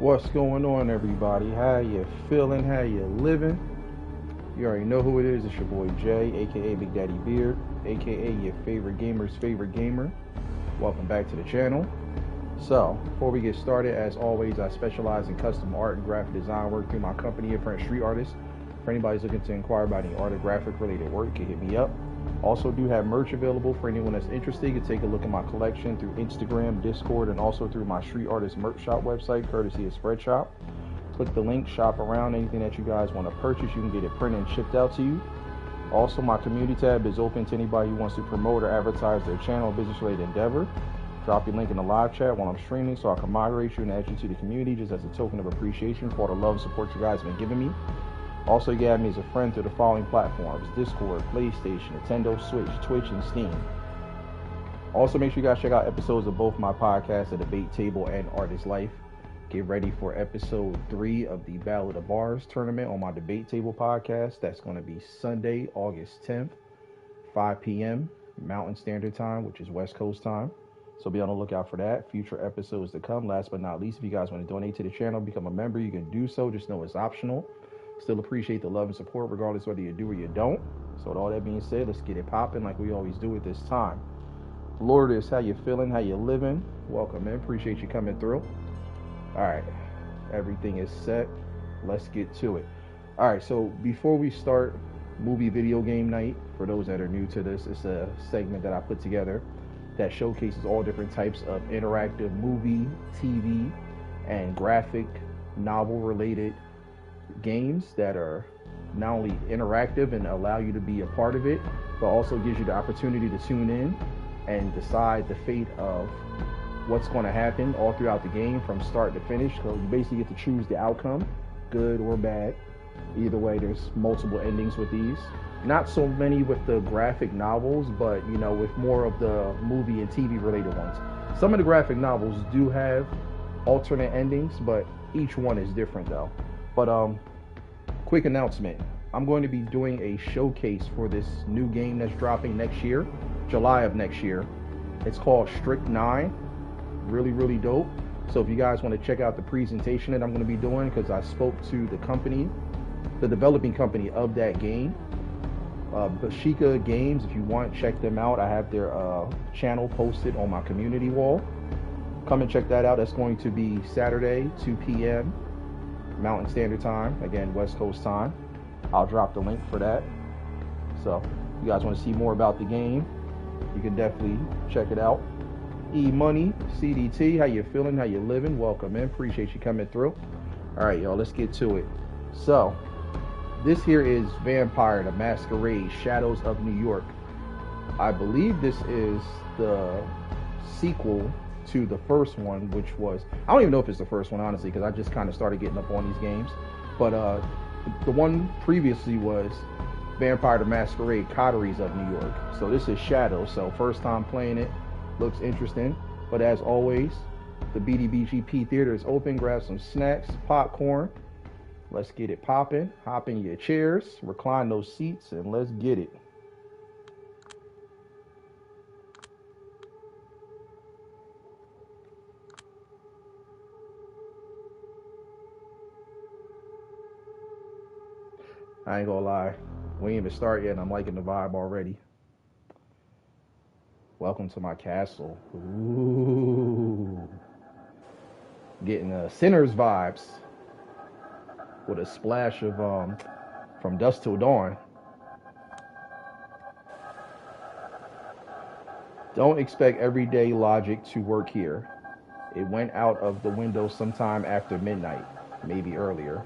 What's going on, everybody? How you feeling? How you living? You already know who it is. It's your boy Jay, aka Big Daddy Beard, aka your favorite gamer's favorite gamer. Welcome back to the channel. So, before we get started, as always, I specialize in custom art and graphic design work through my company, Apprentice Street Artist. For anybody's looking to inquire about any art or graphic related work, you can hit me up. Also do have merch available for anyone that's interested. You can take a look at my collection through Instagram, Discord, and also through my Street Artist merch shop website, courtesy of Spreadshop. Click the link, shop around. Anything that you guys want to purchase, you can get it printed and shipped out to you. Also, my community tab is open to anybody who wants to promote or advertise their channel or business-related endeavor. Drop your link in the live chat while I'm streaming so I can moderate you and add you to the community just as a token of appreciation for all the love and support you guys have been giving me. Also, you can add me as a friend through the following platforms: Discord, PlayStation, Nintendo Switch, Twitch, and Steam. Also, make sure you guys check out episodes of both my podcasts, The Debate Table and Artist Life. Get ready for episode 3 of the Battle of the Bars tournament on my Debate Table podcast. That's going to be Sunday, August 10th, 5 p.m. Mountain Standard Time, which is West Coast time. So be on the lookout for that. Future episodes to come. Last but not least, if you guys want to donate to the channel, become a member, you can do so. Just know it's optional. Still appreciate the love and support regardless whether you do or you don't. So with all that being said, let's get it popping like we always do at this time. Lourdes, how you feeling? How you living? Welcome in. Appreciate you coming through. All right. Everything is set. Let's get to it. All right. So before we start movie video game night, for those that are new to this, it's a segment that I put together that showcases all different types of interactive movie, TV, and graphic novel related games that are not only interactive and allow you to be a part of it, but also gives you the opportunity to tune in and decide the fate of what's going to happen all throughout the game from start to finish. So you basically get to choose the outcome, good or bad. Either way, there's multiple endings with these. Not so many with the graphic novels, but you know, with more of the movie and TV related ones. Some of the graphic novels do have alternate endings, but each one is different though. But quick announcement. I'm going to be doing a showcase for this new game that's dropping next year, July of next year. It's called Strict 9. Really, really dope. So if you guys want to check out the presentation that I'm going to be doing, because I spoke to the company, the developing company of that game, B.D.B.G.P Games. If you want, check them out. I have their channel posted on my community wall. Come and check that out. That's going to be Saturday, 2 p.m. Mountain Standard Time, again West Coast time. I'll drop the link for that. So if you guys want to see more about the game, you can definitely check it out. E-Money, CDT, how you feeling? How you living? Welcome in. Appreciate you coming through. All right, y'all, let's get to it. So this here is Vampire: The Masquerade-Shadows of New York. I believe this is the sequel to the first one, which was, I don't even know if it's the first one, honestly, because I just kind of started getting up on these games. But the one previously was Vampire: The Masquerade Coteries of New York. So this is Shadows. So first time playing it, looks interesting. But as always, the B.D.B.G.P theater is open. Grab some snacks, popcorn. Let's get it popping. Hop in your chairs, recline those seats, and let's get it. I ain't gonna lie, we ain't even start yet and I'm liking the vibe already. Welcome to my castle. Ooh. Getting Sinners vibes with a splash of From Dusk Till Dawn. Don't expect everyday logic to work here. It went out of the window sometime after midnight, maybe earlier.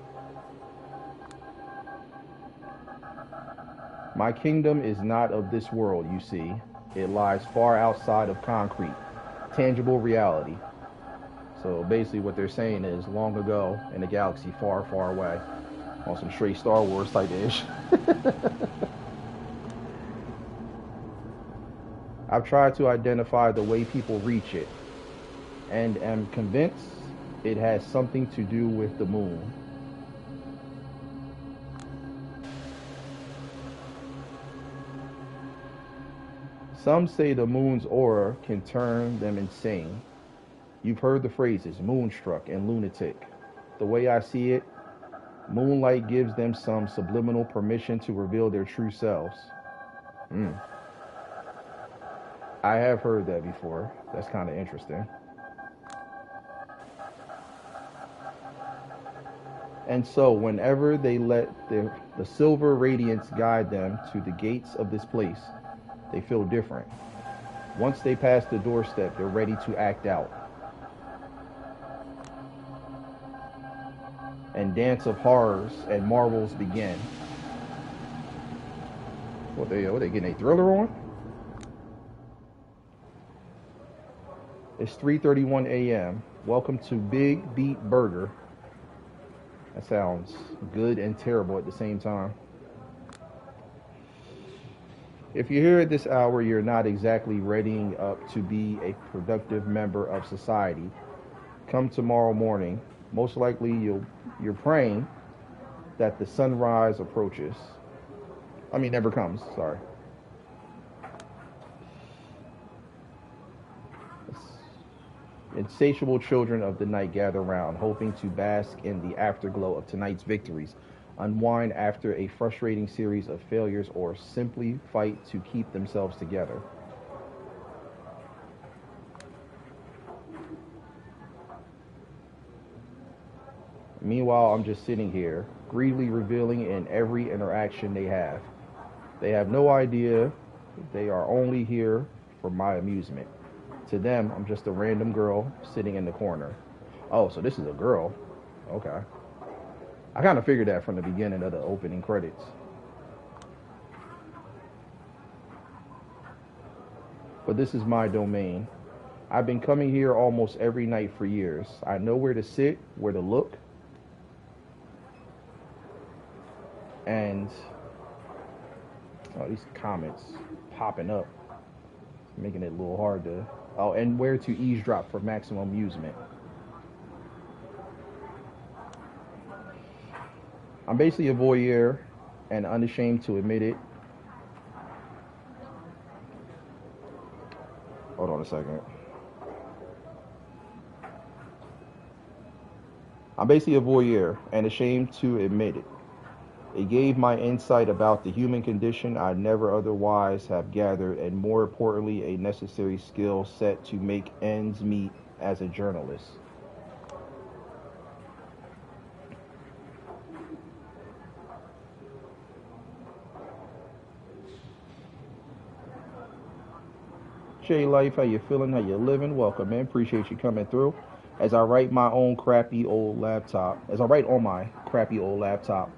My kingdom is not of this world, you see. It lies far outside of concrete, tangible reality. So basically what they're saying is long ago in a galaxy far, far away. On some straight Star Wars type ish. I've tried to identify the way people reach it, and am convinced it has something to do with the moon. Some say the moon's aura can turn them insane. You've heard the phrases moonstruck and lunatic. the way I see it, moonlight gives them some subliminal permission to reveal their true selves. Mm. I have heard that before. That's kind of interesting. And so, whenever they let the silver radiance guide them to the gates of this place, they feel different. Once they pass the doorstep, they're ready to act out. And dance of horrors and marvels begin. What they getting a thriller on? It's 3:31 a.m. Welcome to Big Beat Burger. That sounds good and terrible at the same time. If you're here at this hour, you're not exactly readying up to be a productive member of society. Come tomorrow morning. Most likely you're praying that the sunrise approaches. I mean, never comes. Sorry. Insatiable children of the night gather round, hoping to bask in the afterglow of tonight's victories, unwind after a frustrating series of failures, or simply fight to keep themselves together. Meanwhile, I'm just sitting here, greedily reveling in every interaction they have. They have no idea they are only here for my amusement. To them, I'm just a random girl sitting in the corner. Oh, so this is a girl. Okay. I kind of figured that from the beginning of the opening credits. But this is my domain. I've been coming here almost every night for years. I know where to sit, where to look, and these comments popping up, making it a little hard to. Oh, and where to eavesdrop for maximum amusement. I'm basically a voyeur and unashamed to admit it. Hold on a second. I'm basically a voyeur and ashamed to admit it. It gave my insight about the human condition I'd never otherwise have gathered, and more importantly, a necessary skill set to make ends meet as a journalist. J Life, how you feeling? How you living? Welcome, man. Appreciate you coming through. As I write my own crappy old laptop, as I write on my crappy old laptop,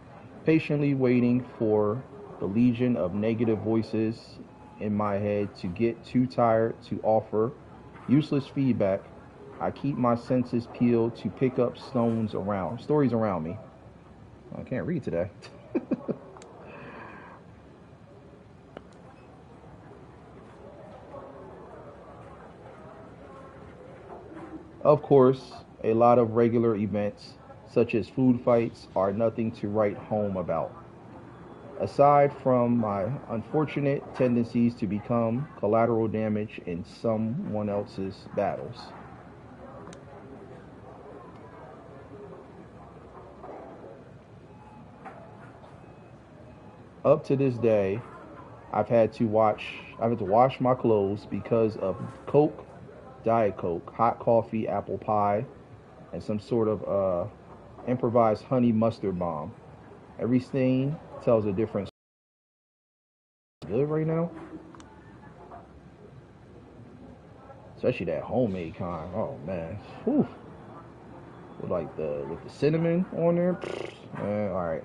patiently waiting for the legion of negative voices in my head to get too tired to offer useless feedback, I keep my senses peeled to pick up stories around me. I can't read today. Of course, a lot of regular events, such as food fights, are nothing to write home about. Aside from my unfortunate tendencies to become collateral damage in someone else's battles. Up to this day, I've had to wash my clothes because of Coke, Diet Coke, hot coffee, apple pie, and some sort of improvised honey mustard bomb. Every stain tells a different story. Good right now, especially that homemade kind. Oh man, whew. With the cinnamon on there. Man, all right.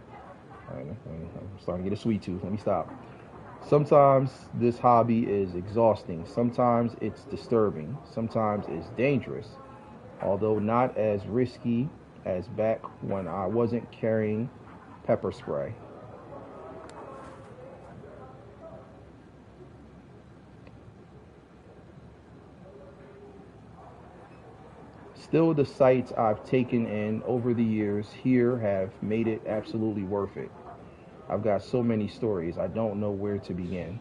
I'm starting to get a sweet tooth. Let me stop. Sometimes this hobby is exhausting. Sometimes it's disturbing. Sometimes it's dangerous, although not as risky as back when I wasn't carrying pepper spray. Still, the sights I've taken in over the years here have made it absolutely worth it. I've got so many stories, I don't know where to begin.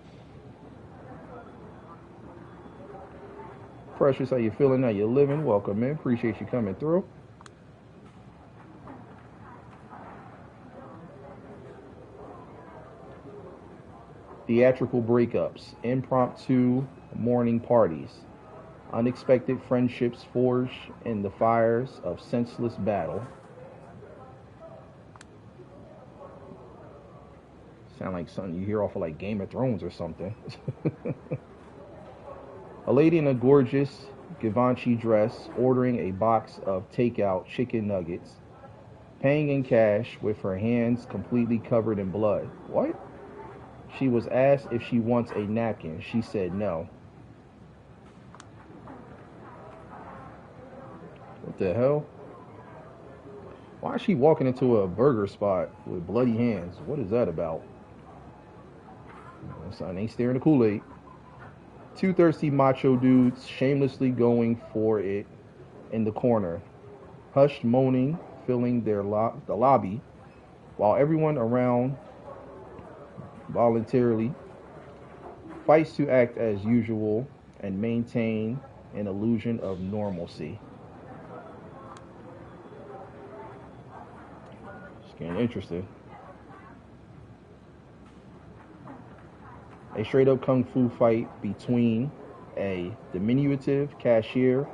Precious, how you feeling? How you living? Welcome in. Appreciate you coming through. theatrical breakups, impromptu morning parties, unexpected friendships forged in the fires of senseless battle. Sound like something you hear off of like Game of Thrones or something. A lady in a gorgeous Givenchy dress ordering a box of takeout chicken nuggets, paying in cash with her hands completely covered in blood. What? She was asked if she wants a napkin. She said no. What the hell? Why is she walking into a burger spot with bloody hands? What is that about? Son ain't staring the Kool-Aid. Two thirsty macho dudes shamelessly going for it in the corner. Hushed moaning filling the lobby while everyone around voluntarily fights to act as usual and maintain an illusion of normalcy. It's getting interesting. A straight up kung fu fight between a diminutive cashier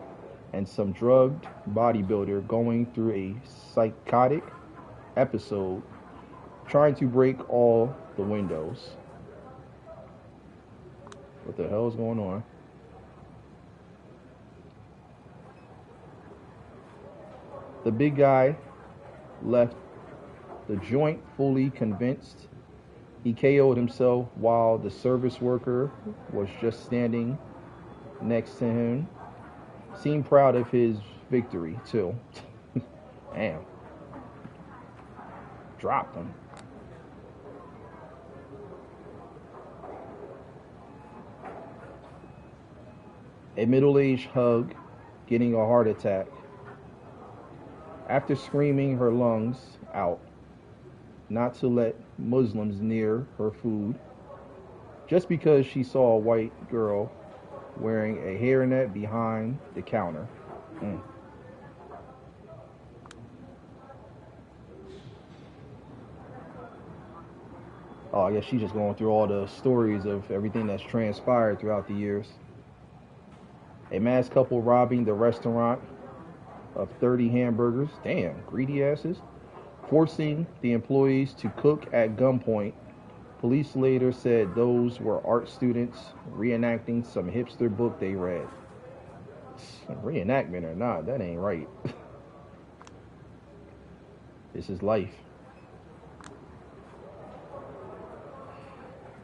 and some drugged bodybuilder going through a psychotic episode trying to break all the windows. What the hell is going on? The big guy left the joint fully convinced he KO'd himself while the service worker was just standing next to him. Seemed proud of his victory, too. Damn. Dropped him. A middle-aged hug, getting a heart attack. After screaming her lungs out not to let Muslims near her food, just because she saw a white girl wearing a hairnet behind the counter. Oh, I guess she's just going through all the stories of everything that's transpired throughout the years. A masked couple robbing the restaurant of 30 hamburgers. Damn, greedy asses. Forcing the employees to cook at gunpoint. Police later said those were art students reenacting some hipster book they read. Reenactment or not, that ain't right. This is life.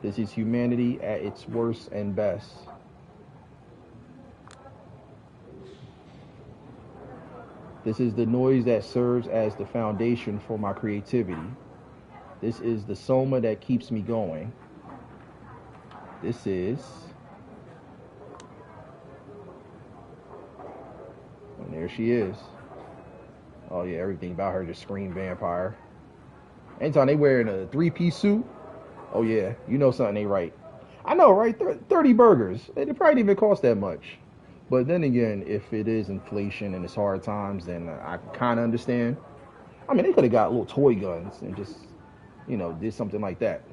This is humanity at its worst and best. This is the noise that serves as the foundation for my creativity. This is the soma that keeps me going. This is... And there she is. Oh yeah, everything about her just scream vampire. Anytime they wearing a three-piece suit, oh yeah, you know something ain't right. I know, right? 30 burgers. It probably didn't even cost that much. But then again, if it is inflation and it's hard times, then I kind of understand. I mean, they could have got little toy guns and just, you know, did something like that.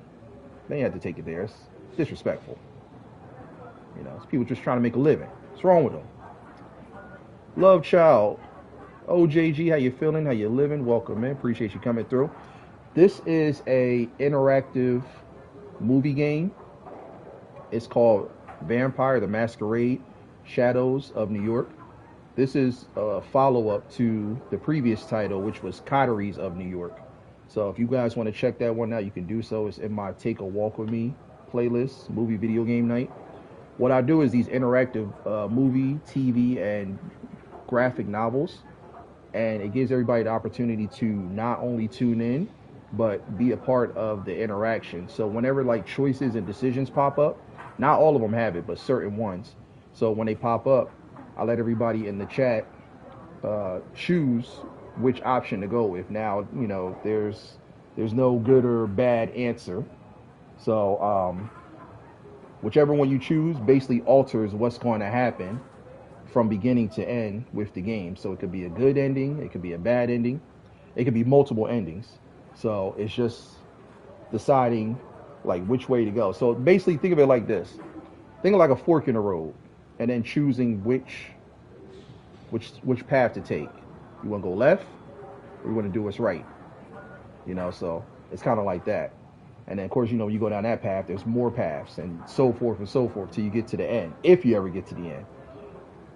They had to take it there. It's disrespectful. You know, it's people just trying to make a living. What's wrong with them? Love Child. OJG, how you feeling? How you living? Welcome, man. Appreciate you coming through. This is a interactive movie game. It's called Vampire the Masquerade-Shadows of New York. This is a follow-up to the previous title, which was Coteries of New York. So if you guys want to check that one out, you can do so. It's in my Take a Walk With Me playlist, movie video game night. What I do is these interactive movie, TV, and graphic novels. And it gives everybody the opportunity to not only tune in, but be a part of the interaction. So whenever like choices and decisions pop up, not all of them have it, but certain ones. So when they pop up, I let everybody in the chat choose which option to go with. Now, you know, there's no good or bad answer. So whichever one you choose basically alters what's going to happen from beginning to end with the game. So it could be a good ending, it could be a bad ending, it could be multiple endings. So it's just deciding like which way to go. So basically, think of it like this: think of like a fork in the road, and then choosing which path to take. You want to go left, or you want to do what's right. So it's kind of like that. And then of course, you go down that path. There's more paths, and so forth, till you get to the end. If you ever get to the end.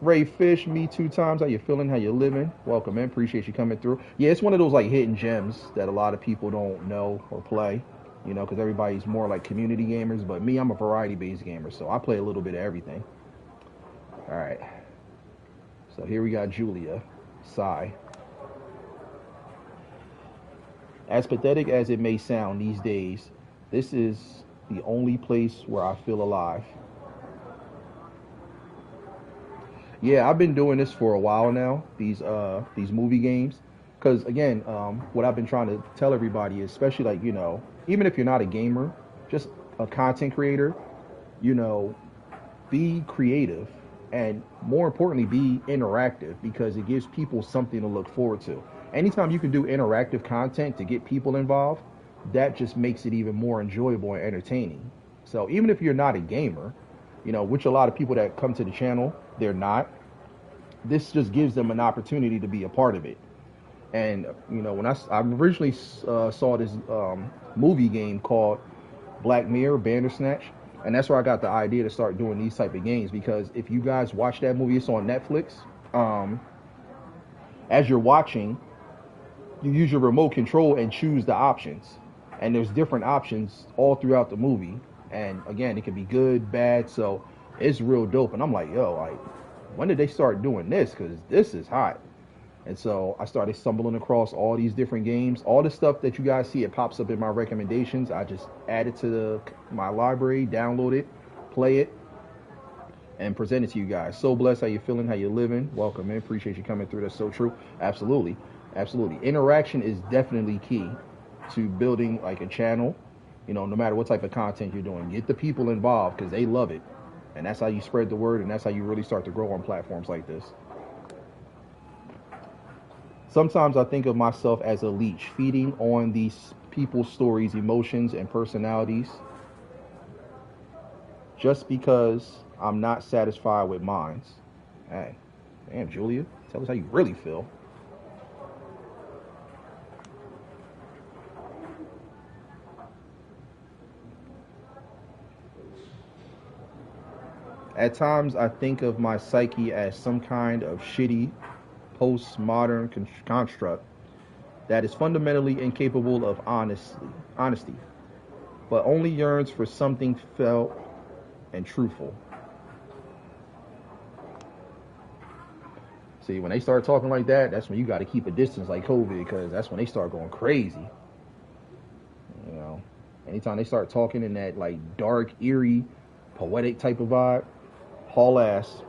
Ray Fish, me 2 times. How you feeling? How you living? Welcome in. Appreciate you coming through. Yeah, it's one of those like hidden gems that a lot of people don't know or play. Because everybody's more like community gamers. But me, I'm a variety-based gamer, so I play a little bit of everything. All right. So here we got Julia, Psy. As pathetic as it may sound these days, this is the only place where I feel alive. Yeah, I've been doing this for a while now. These movie games, because again, what I've been trying to tell everybody is, especially like even if you're not a gamer, just a content creator, you know, be creative and more importantly, be interactive because it gives people something to look forward to. Anytime you can do interactive content to get people involved, that just makes it even more enjoyable and entertaining. So even if you're not a gamer, which a lot of people that come to the channel, they're not, this just gives them an opportunity to be a part of it. And when I originally saw this movie game called Black Mirror Bandersnatch, and that's where I got the idea to start doing these type of games. Because if you guys watch that movie, it's on Netflix. As you're watching, you use your remote control and choose the options, and there's different options all throughout the movie. And again, it can be good, bad, so it's real dope. And I'm like, yo, like, when did they start doing this? Because this is hot. And so I started stumbling across all these different games. All the stuff that you guys see, it pops up in my recommendations. I just add it to my library, download it, play it, and present it to you guys. So blessed. How you feeling? How you living? Welcome, man. Appreciate you coming through. That's so true. Absolutely. Absolutely. Interaction is definitely key to building like a channel, no matter what type of content you're doing. Get the people involved because they love it. And that's how you spread the word, and that's how you really start to grow on platforms like this. Sometimes I think of myself as a leech, feeding on these people's stories, emotions, and personalities just because I'm not satisfied with mine. Hey, damn, Julia, tell us how you really feel. At times, I think of my psyche as some kind of shitty postmodern construct that is fundamentally incapable of honesty, but only yearns for something felt and truthful. See, when they start talking like that, that's when you got to keep a distance like COVID, because that's when they start going crazy. Anytime they start talking in that like dark, eerie, poetic type of vibe, haul ass.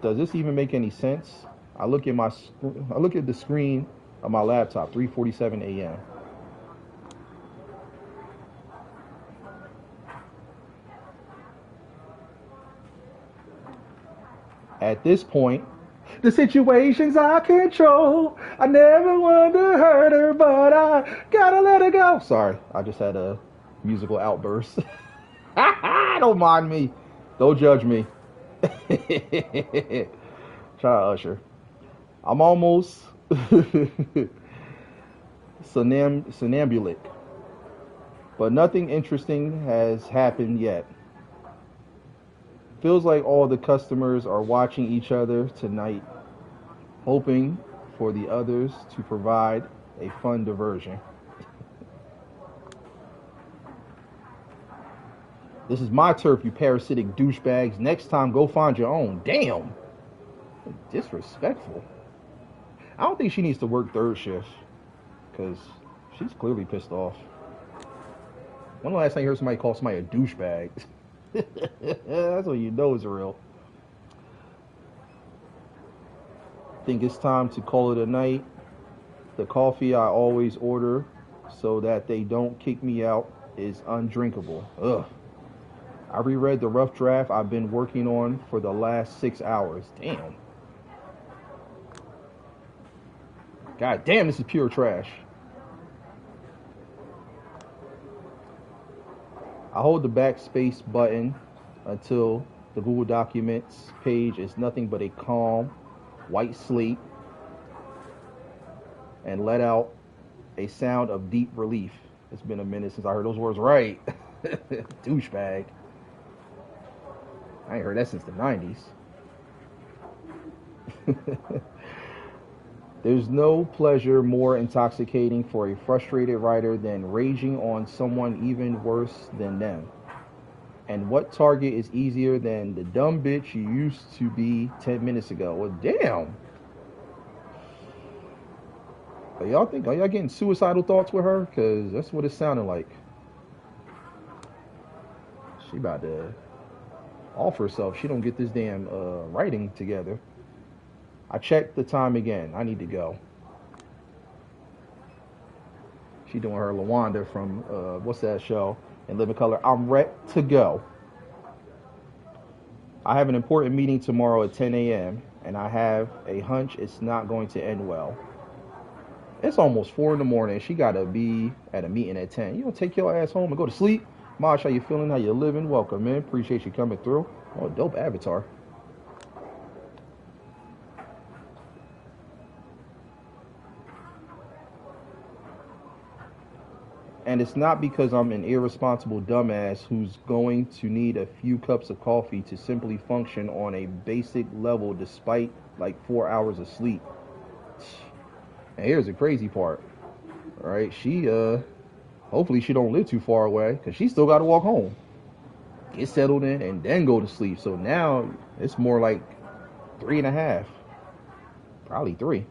Does this even make any sense? I look at the screen of my laptop, 3:47 a.m. At this point, the situations I control. I never want to hurt her, but I gotta let her go. Sorry, I just had a musical outburst. Don't mind me. Don't judge me. Try to usher. I'm almost somnambulic, but nothing interesting has happened yet. Feels like all the customers are watching each other tonight, hoping for the others to provide a fun diversion. This is my turf, you parasitic douchebags. Next time, go find your own. Damn. Disrespectful. I don't think she needs to work third shift, because she's clearly pissed off. When the last time you heard somebody call somebody a douchebag? That's what you know is real. Think it's time to call it a night. The coffee I always order so that they don't kick me out is undrinkable. Ugh. I reread the rough draft I've been working on for the last 6 hours. Damn. God damn, this is pure trash. I hold the backspace button until the Google Documents page is nothing but a calm white slate and let out a sound of deep relief. It's been a minute since I heard those words right. Douchebag. I ain't heard that since the 90s. There's no pleasure more intoxicating for a frustrated writer than raging on someone even worse than them. And what target is easier than the dumb bitch you used to be 10 minutes ago? Well, damn. Are y'all getting suicidal thoughts with her? Because that's what it sounded like. She about to off herself. She don't get this damn writing together. I checked the time again. I need to go. She doing her LaWanda from what's that show? In Living Color. I'm ready to go. I have an important meeting tomorrow at 10 a.m. and I have a hunch it's not going to end well. It's almost 4 in the morning. She gotta be at a meeting at 10. You don't take your ass home and go to sleep. Mosh, how you feeling? How you living? Welcome, man. Appreciate you coming through. Oh, dope avatar. And it's not because I'm an irresponsible dumbass who's going to need a few cups of coffee to simply function on a basic level despite like 4 hours of sleep. And here's the crazy part. All right, she hopefully she don't live too far away because she still got to walk home, get settled in, and then go to sleep. So now it's more like 3.5, probably 3.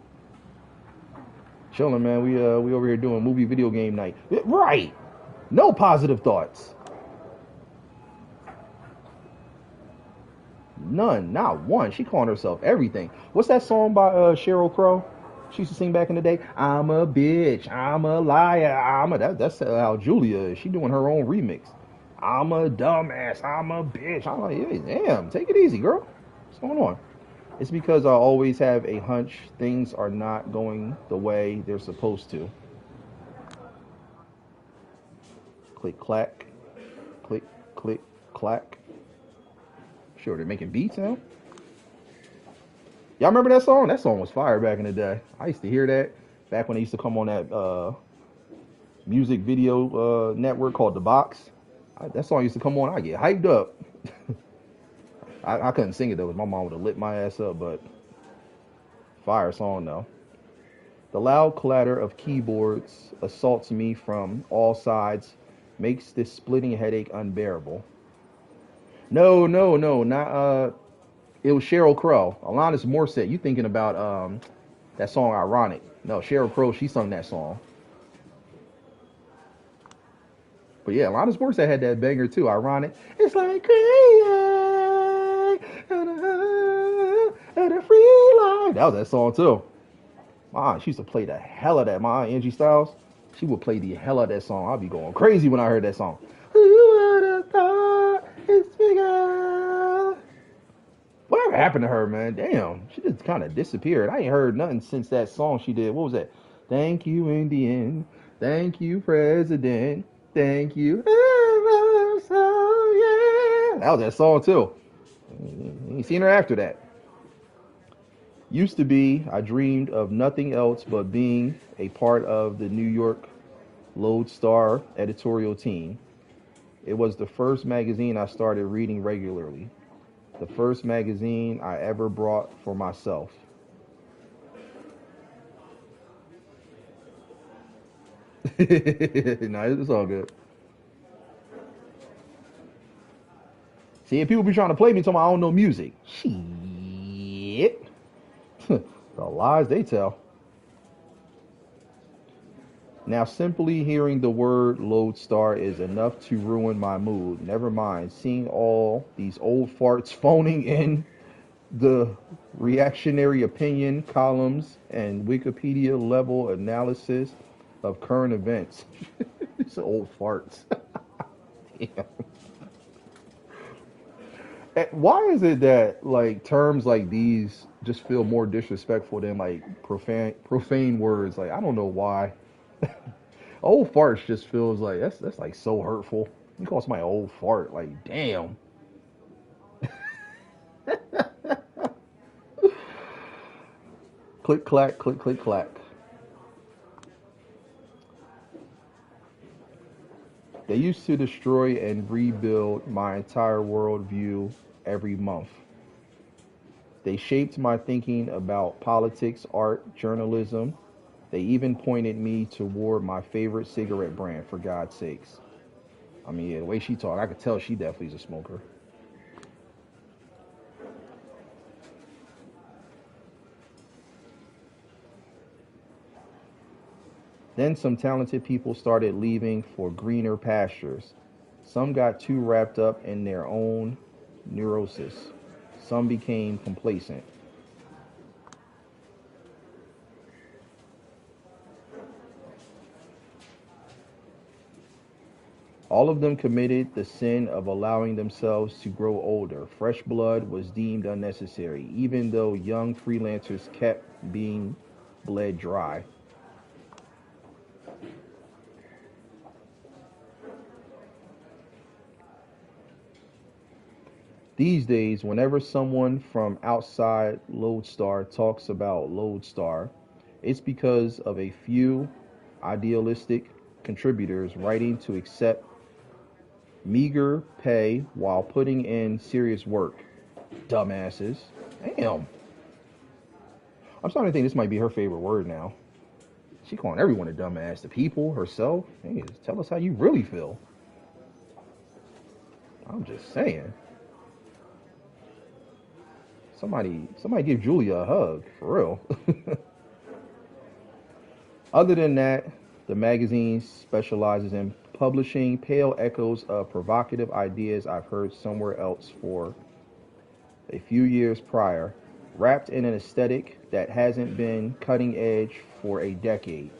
Chilling, man. We over here doing movie video game night. Right. No positive thoughts. None. Not one. She calling herself everything. What's that song by Sheryl Crow? She used to sing back in the day. I'm a bitch. I'm a liar. That's how Julia is. She doing her own remix. I'm a dumbass. I'm a bitch. I'm like, hey, damn. Take it easy, girl. What's going on? It's because I always have a hunch things are not going the way they're supposed to. Click, clack. Click, click, clack. Sure, they're making beats now. Y'all remember that song? That song was fire back in the day. I used to hear that back when they used to come on that music video network called The Box. That song used to come on. I get hyped up. I couldn't sing it though, because my mom would have lit my ass up, but fire song though. The loud clatter of keyboards assaults me from all sides, makes this splitting headache unbearable. No, not it was Sheryl Crow. Alanis Morissette. You thinking about that song Ironic. No, Sheryl Crow, she sung that song. But yeah, Alanis Morissette had that banger too, Ironic. It's like crazy. And a free life. That was that song too. My aunt, she used to play the hell of that. My aunt Angie Styles, she would play the hell of that song. I'd be going crazy when I heard that song. Who would have thought it's bigger? Whatever happened to her, man? Damn, she just kind of disappeared. I ain't heard nothing since that song she did. What was that? Thank you, Indian. Thank you, President. Thank you. So, yeah. That was that song too. Ain't seen her after that. Used to be, I dreamed of nothing else but being a part of the New York Lodestar editorial team. It was the first magazine I started reading regularly. The first magazine I ever bought for myself. No, it's all good. See, if people be trying to play me, talking about I don't know music. Shit. The lies they tell. Now, simply hearing the word Lodestar is enough to ruin my mood. Never mind seeing all these old farts phoning in the reactionary opinion columns and Wikipedia level analysis of current events. These old farts. Yeah. Why is it that like terms like these just feel more disrespectful than like profane words? Like I don't know why. Old farts just feels like that's like so hurtful. You call somebody old fart, like, damn. Click, clack, click, click, clack. They used to destroy and rebuild my entire worldview every month. They shaped my thinking about politics, art, journalism. They even pointed me toward my favorite cigarette brand, for God's sakes. I mean, yeah, the way she talked, I could tell she definitely is a smoker. Then some talented people started leaving for greener pastures. Some got too wrapped up in their own neurosis. Some became complacent. All of them committed the sin of allowing themselves to grow older. Fresh blood was deemed unnecessary, even though young freelancers kept being bled dry. These days, whenever someone from outside Lodestar talks about Lodestar, it's because of a few idealistic contributors writing to accept meager pay while putting in serious work. Dumbasses. Damn. I'm starting to think this might be her favorite word now. She calling everyone a dumbass. The people, herself. Hey, tell us how you really feel. I'm just saying. Somebody give Julia a hug, for real. Other than that, the magazine specializes in publishing pale echoes of provocative ideas I've heard somewhere else for a few years prior, wrapped in an aesthetic that hasn't been cutting edge for a decade.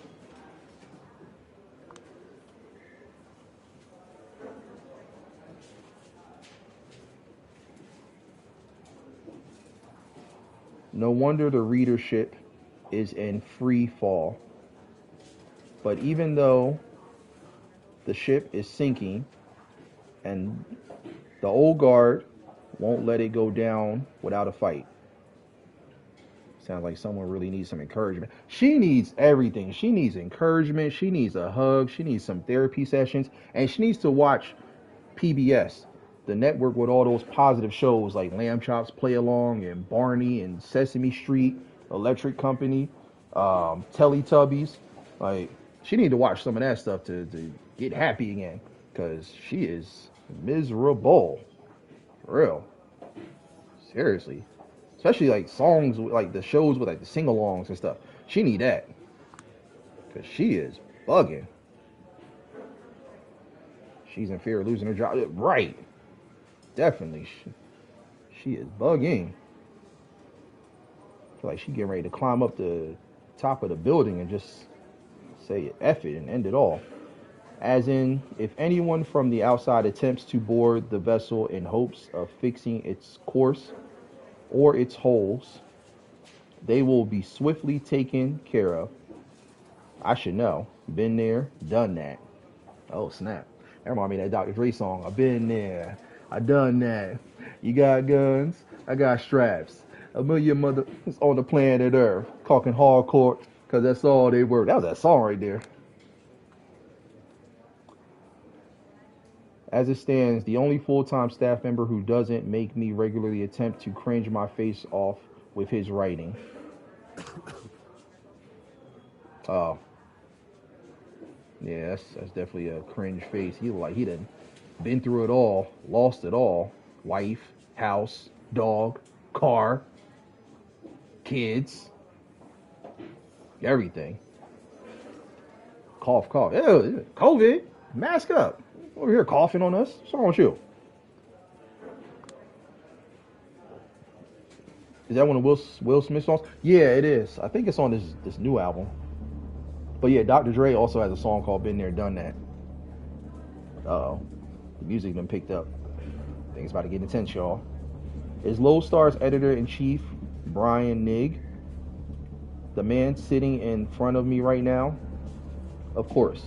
No wonder the readership is in free fall. But even though the ship is sinking and the old guard won't let it go down without a fight. Sounds like someone really needs some encouragement. She needs everything. She needs encouragement. She needs a hug. She needs some therapy sessions. And she needs to watch PBS, the network with all those positive shows like Lamb Chops Play Along and Barney and Sesame Street, Electric Company, Teletubbies. Like, she need to watch some of that stuff to get happy again. Because she is miserable. For real. Seriously. Especially like songs, like the shows with like the sing-alongs and stuff. She need that. Because she is bugging. She's in fear of losing her job. Right. Definitely. She is bugging. I feel like she getting ready to climb up the top of the building and just say F it and end it all. As in, if anyone from the outside attempts to board the vessel in hopes of fixing its course or its holes, they will be swiftly taken care of. I should know. Been there, done that. Oh, snap. That reminds me of that Dr. Dre song. I've been there. I done that. You got guns? I got straps. A million mothers on the planet Earth talking hardcore because that's all they were. That was that song right there. As it stands, the only full-time staff member who doesn't make me regularly attempt to cringe my face off with his writing. Oh. Yeah, that's definitely a cringe face. He done been through it all, lost it all. Wife, house, dog, car, kids, everything. Cough, cough. Ew, COVID, mask up. Over here coughing on us. What's wrong with you? Is that one of Will Smith songs? Yeah, it is. I think it's on this new album. But yeah, Dr. Dre also has a song called "Been There, Done That." Uh-oh, the music been picked up. I think it's about to get intense, y'all. Is Lodestar's editor-in-chief Brian Nigg the man sitting in front of me right now? Of course.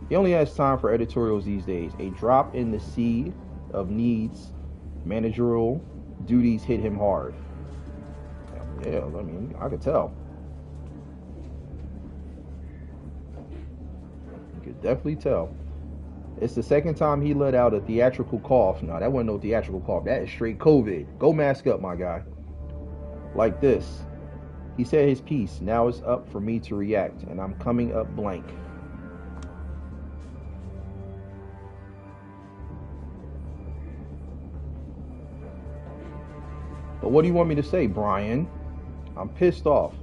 He only has time for editorials these days. A drop in the sea of needs, managerial duties hit him hard. Yeah, I mean, I could tell. You could definitely tell. It's the second time he let out a theatrical cough. No, that wasn't no theatrical cough. That is straight COVID. Go mask up, my guy. Like this. He said his piece. Now it's up for me to react, and I'm coming up blank. But what do you want me to say, Brian? I'm pissed off.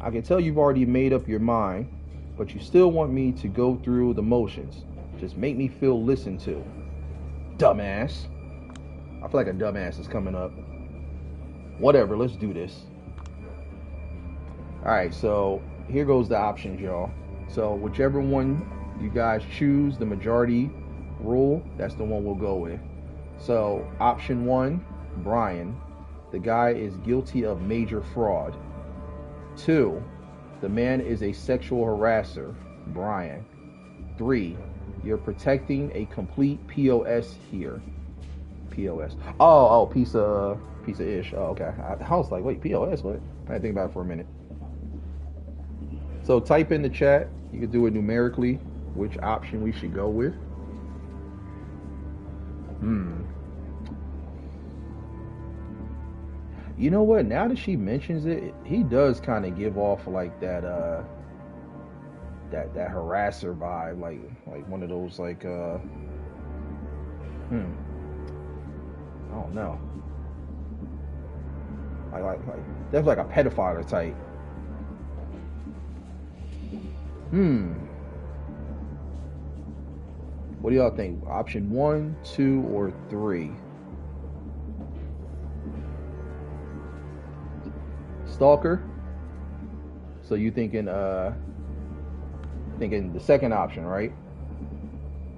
I can tell you've already made up your mind, but you still want me to go through the motions. Just make me feel listened to. Dumbass. I feel like a dumbass is coming up. Whatever, let's do this. Alright, so here goes the options, y'all. So whichever one you guys choose, the majority rule, that's the one we'll go with. So option 1, Brian. The guy is guilty of major fraud. 2, the man is a sexual harasser. Brian. 3, you're protecting a complete POS here. POS. Oh, piece of ish. Oh, okay. I was like, wait, POS? What? I had to think about it for a minute. So type in the chat. You can do it numerically, which option we should go with. You know what? Now that she mentions it, he does kind of give off like that that harasser vibe, like one of those like I don't know. Like that's like a pedophile type. What do y'all think? Option 1, 2, or 3? Stalker. So you thinking the second option, right?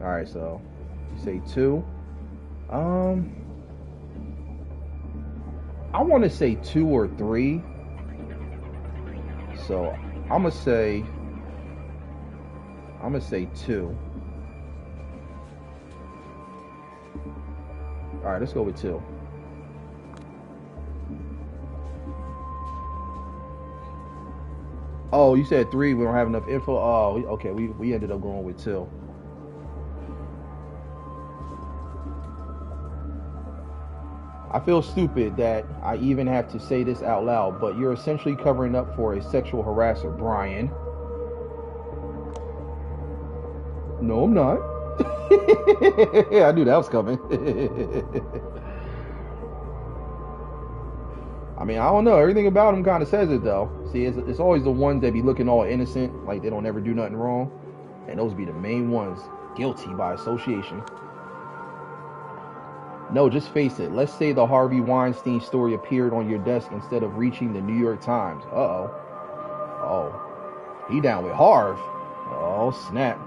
All right, so you say 2. I want to say 2 or 3. So I'm gonna say 2. All right, let's go with 2. Oh, you said 3. We don't have enough info. Oh, okay. We ended up going with 2. I feel stupid that I even have to say this out loud, but you're essentially covering up for a sexual harasser, Brian. No, I'm not. I knew that was coming. I mean, I don't know. Everything about him kind of says it, though. See, it's always the ones that be looking all innocent, like they don't ever do nothing wrong. And those be the main ones. Guilty by association. No, just face it. Let's say the Harvey Weinstein story appeared on your desk instead of reaching the New York Times. Uh-oh. Oh. He down with Harv. Oh, snap.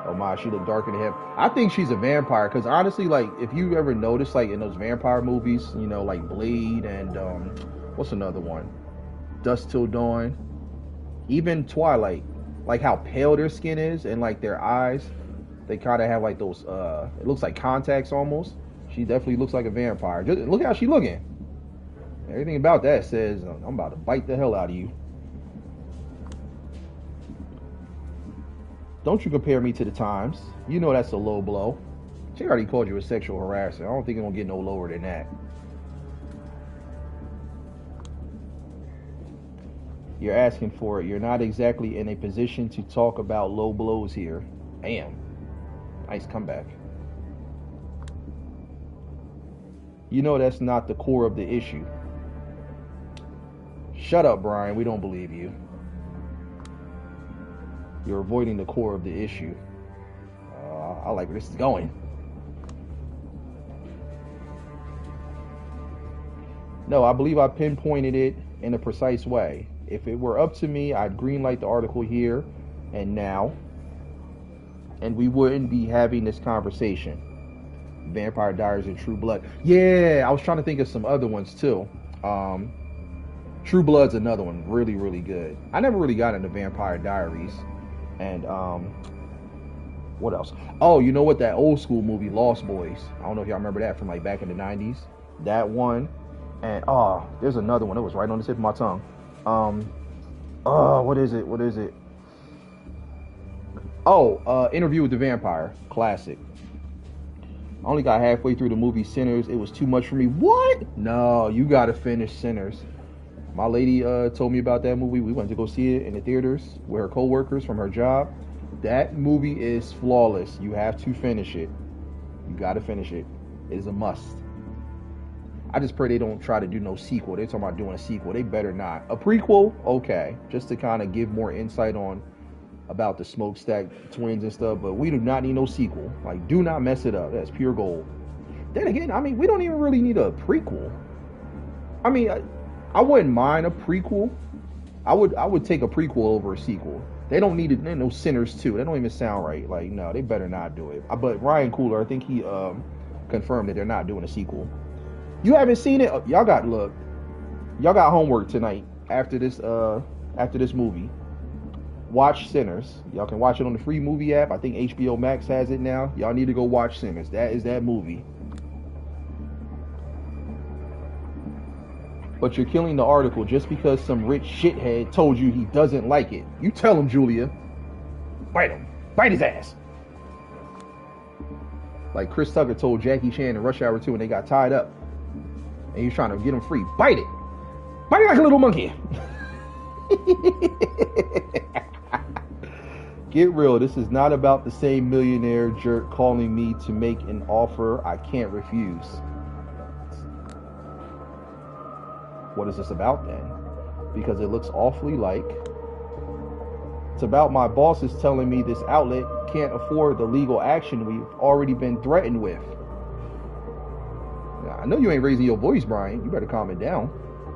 Oh my, she looked darker than him. I think she's a vampire, because honestly, like, if you ever notice, like, in those vampire movies, you know, like Blade and, what's another one? Dusk Till Dawn. Even Twilight. Like, how pale their skin is, and, like, their eyes, they kind of have, like, those, it looks like contacts, almost. She definitely looks like a vampire. Just look how she looking. Everything about that says, I'm about to bite the hell out of you. Don't you compare me to the Times. You know that's a low blow. She already called you a sexual harasser. I don't think it's gonna get no lower than that. You're asking for it. You're not exactly in a position to talk about low blows here. Damn. Nice comeback. You know that's not the core of the issue. Shut up, Brian. We don't believe you. You're avoiding the core of the issue. I like where this is going. No, I believe I pinpointed it in a precise way. If it were up to me, I'd greenlight the article here and now, and we wouldn't be having this conversation. Vampire Diaries and True Blood. Yeah, I was trying to think of some other ones too. True Blood's another one, really, really good. I never really got into Vampire Diaries. And what else? Oh, you know what? That old school movie, Lost Boys. I don't know if y'all remember that from like back in the '90s. That one. And there's another one that was right on the tip of my tongue. What is it? What is it? Oh, Interview with the Vampire. Classic. I only got halfway through the movie Sinners. It was too much for me. What? No, you gotta finish Sinners. My lady told me about that movie. We went to go see it in the theaters with her co-workers from her job. That movie is flawless. You have to finish it. You gotta finish it. It is a must. I just pray they don't try to do no sequel. They're talking about doing a sequel. They better not. A prequel, okay, just to kind of give more insight on about the Smokestack twins and stuff. But we do not need no sequel. Like, do not mess it up. That's pure gold. Then again, I mean, we don't even really need a prequel. I mean, I wouldn't mind a prequel. I would take a prequel over a sequel. They don't need it. No Sinners 2. That don't even sound right. Like, no, they better not do it. But Ryan Coogler, I think he confirmed that they're not doing a sequel. You haven't seen it? Y'all got homework tonight after this movie. Watch Sinners. Y'all can watch it on the free movie app. I think HBO Max has it now. Y'all need to go watch Sinners. That is that movie. But you're killing the article just because some rich shithead told you he doesn't like it. You tell him, Julia. Bite him. Bite his ass. Like Chris Tucker told Jackie Chan in Rush Hour 2 when they got tied up. And he's trying to get him free. Bite it. Bite it like a little monkey. Get real. This is not about the same millionaire jerk calling me to make an offer I can't refuse. What is this about then? Because it looks awfully like it's about my bosses telling me this outlet can't afford the legal action we've already been threatened with. Now, I know you ain't raising your voice, Brian. You better calm it down.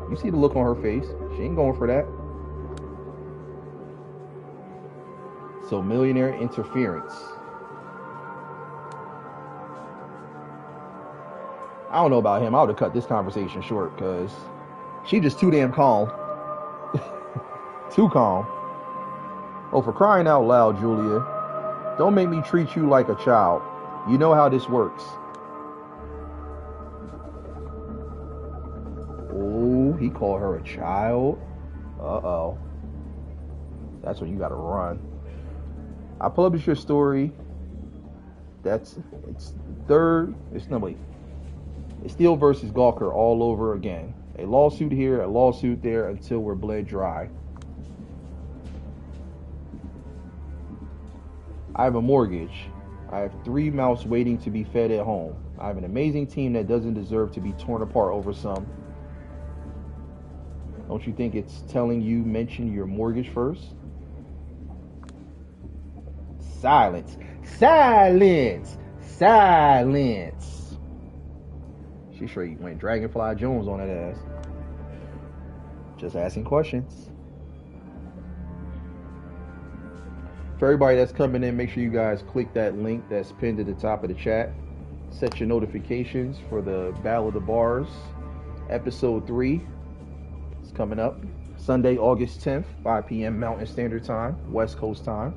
You see the look on her face. She ain't going for that. So millionaire interference. I don't know about him. I would have cut this conversation short because she just too damn calm. Too calm. Oh, for crying out loud, Julia. Don't make me treat you like a child. You know how this works. Oh, he called her a child. Uh-oh. That's when you gotta run. I published your story. It's Steele versus Gawker all over again. A lawsuit here, a lawsuit there, until we're bled dry. I have a mortgage. I have 3 mouths waiting to be fed at home. I have an amazing team that doesn't deserve to be torn apart over some. Don't you think it's telling you mention your mortgage first? Silence. Silence. Silence. She straight went Dragonfly Jones on that ass. Just asking questions. For everybody that's coming in, make sure you guys click that link that's pinned at the top of the chat. Set your notifications for the Battle of the Bars. Episode 3 is coming up. Sunday, August 10th, 5 p.m. Mountain Standard Time, West Coast Time.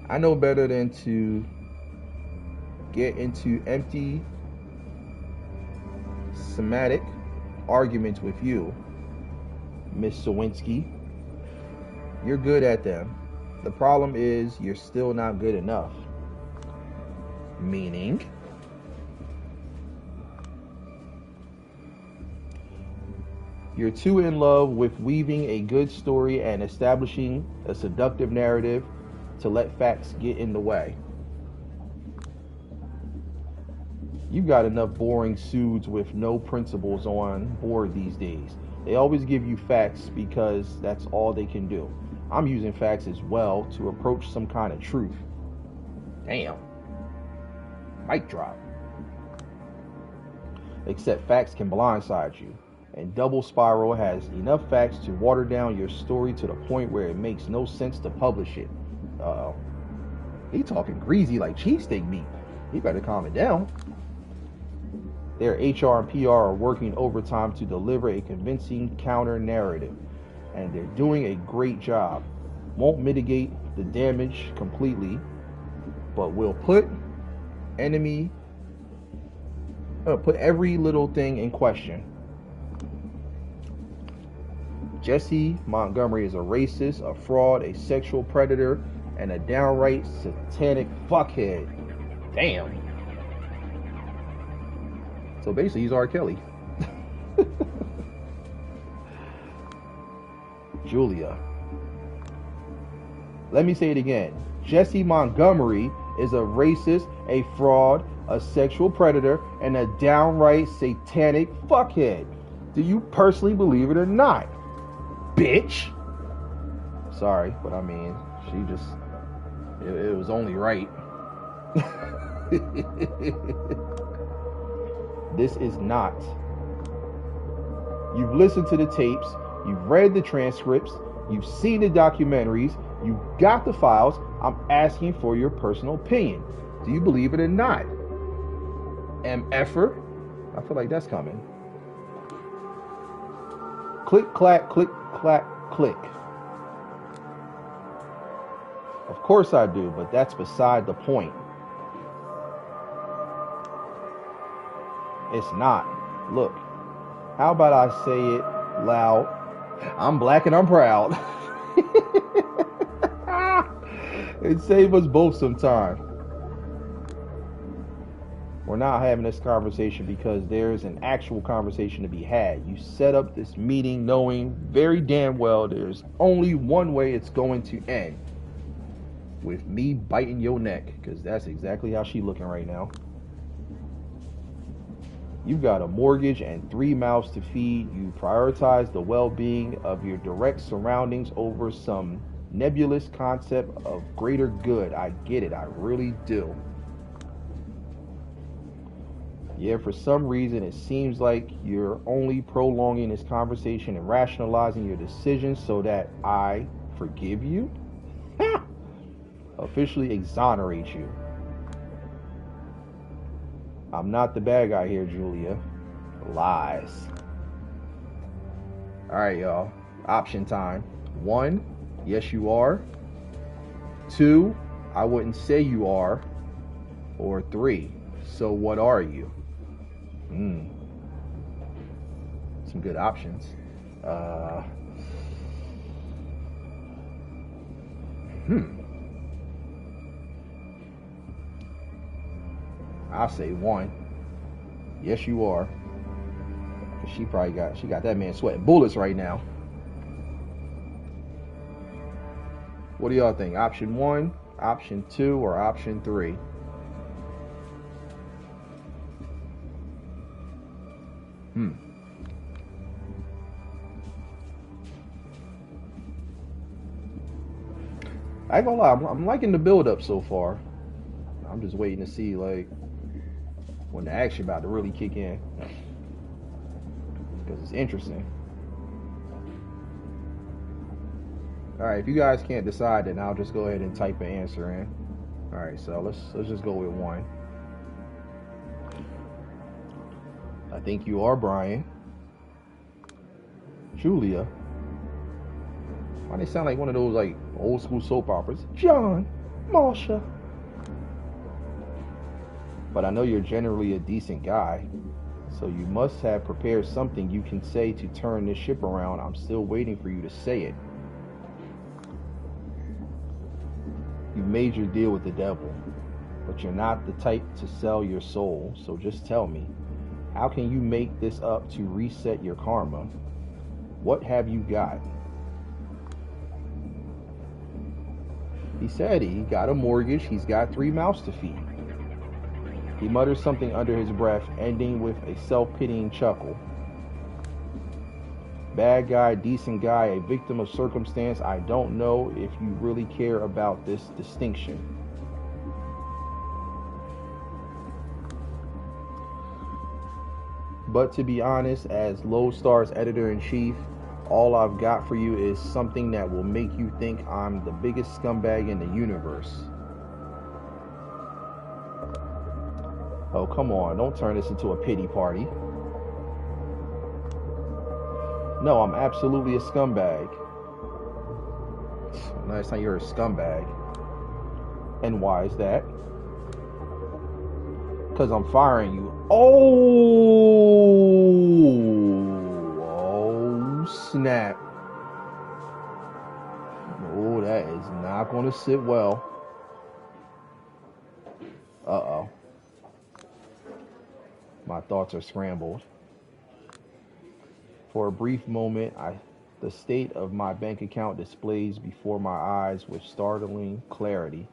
I know better than to get into empty, semantic arguments with you, Miss Sawinski. You're good at them. The problem is you're still not good enough. Meaning? You're too in love with weaving a good story and establishing a seductive narrative to let facts get in the way. You got enough boring suits with no principles on board these days. They always give you facts because that's all they can do. I'm using facts as well to approach some kind of truth. Damn. Mic drop. Except facts can blindside you. And Double Spiral has enough facts to water down your story to the point where it makes no sense to publish it. Uh-oh. He talking greasy like cheesesteak meat. He better calm it down. Their HR and PR are working overtime to deliver a convincing counter narrative, and they're doing a great job. Won't mitigate the damage completely, but will put every little thing in question. Jesse Montgomery is a racist, a fraud, a sexual predator, and a downright satanic fuckhead. Damn. So basically, he's R. Kelly. Julia. Let me say it again. Jesse Montgomery is a racist, a fraud, a sexual predator, and a downright satanic fuckhead. Do you personally believe it or not? Bitch. Sorry, but I mean, she just, it was only right. This is not. You've listened to the tapes, you've read the transcripts, you've seen the documentaries, you've got the files. I'm asking for your personal opinion. Do you believe it or not? MFer? I feel like that's coming. Click, clack, click, clack, click. Of course I do, but that's beside the point. It's not. Look, how about I say it loud? I'm black and I'm proud. It saved us both some time. We're not having this conversation because there's an actual conversation to be had. You set up this meeting knowing very damn well there's only one way it's going to end. With me biting your neck, because that's exactly how she's looking right now. You've got a mortgage and 3 mouths to feed. You prioritize the well-being of your direct surroundings over some nebulous concept of greater good. I get it. I really do. Yeah, for some reason, it seems like you're only prolonging this conversation and rationalizing your decisions so that I forgive you? Officially exonerate you. I'm not the bad guy here, Julia. Lies. Alright, y'all. Option time. 1, yes you are. 2, I wouldn't say you are. Or 3, so what are you? Some good options. I'll say 1. Yes, you are. She got that man sweating bullets right now. What do y'all think? Option 1, option 2, or option 3? I ain't gonna lie, I'm liking the build up so far. I'm just waiting to see like when the action about to really kick in, because it's interesting. Alright, if you guys can't decide, then I'll just go ahead and type an answer in. Alright, so let's just go with 1. I think you are Brian. Julia. Why they sound like one of those like old school soap operas? John, Marsha. But I know you're generally a decent guy, so you must have prepared something you can say to turn this ship around. I'm still waiting for you to say it. You made your deal with the devil, but you're not the type to sell your soul, so just tell me, how can you make this up to reset your karma? What have you got? He said he got a mortgage, he's got 3 mouths to feed. He mutters something under his breath, ending with a self-pitying chuckle. Bad guy, decent guy, a victim of circumstance. I don't know if you really care about this distinction. But to be honest, as Lodestar's editor-in-chief, all I've got for you is something that will make you think I'm the biggest scumbag in the universe. Oh, come on. Don't turn this into a pity party. No, I'm absolutely a scumbag. Last time you're a scumbag. And why is that? Because I'm firing you. Oh, snap. Oh, that is not going to sit well. Uh-oh. My thoughts are scrambled. For a brief moment, the state of my bank account displays before my eyes with startling clarity.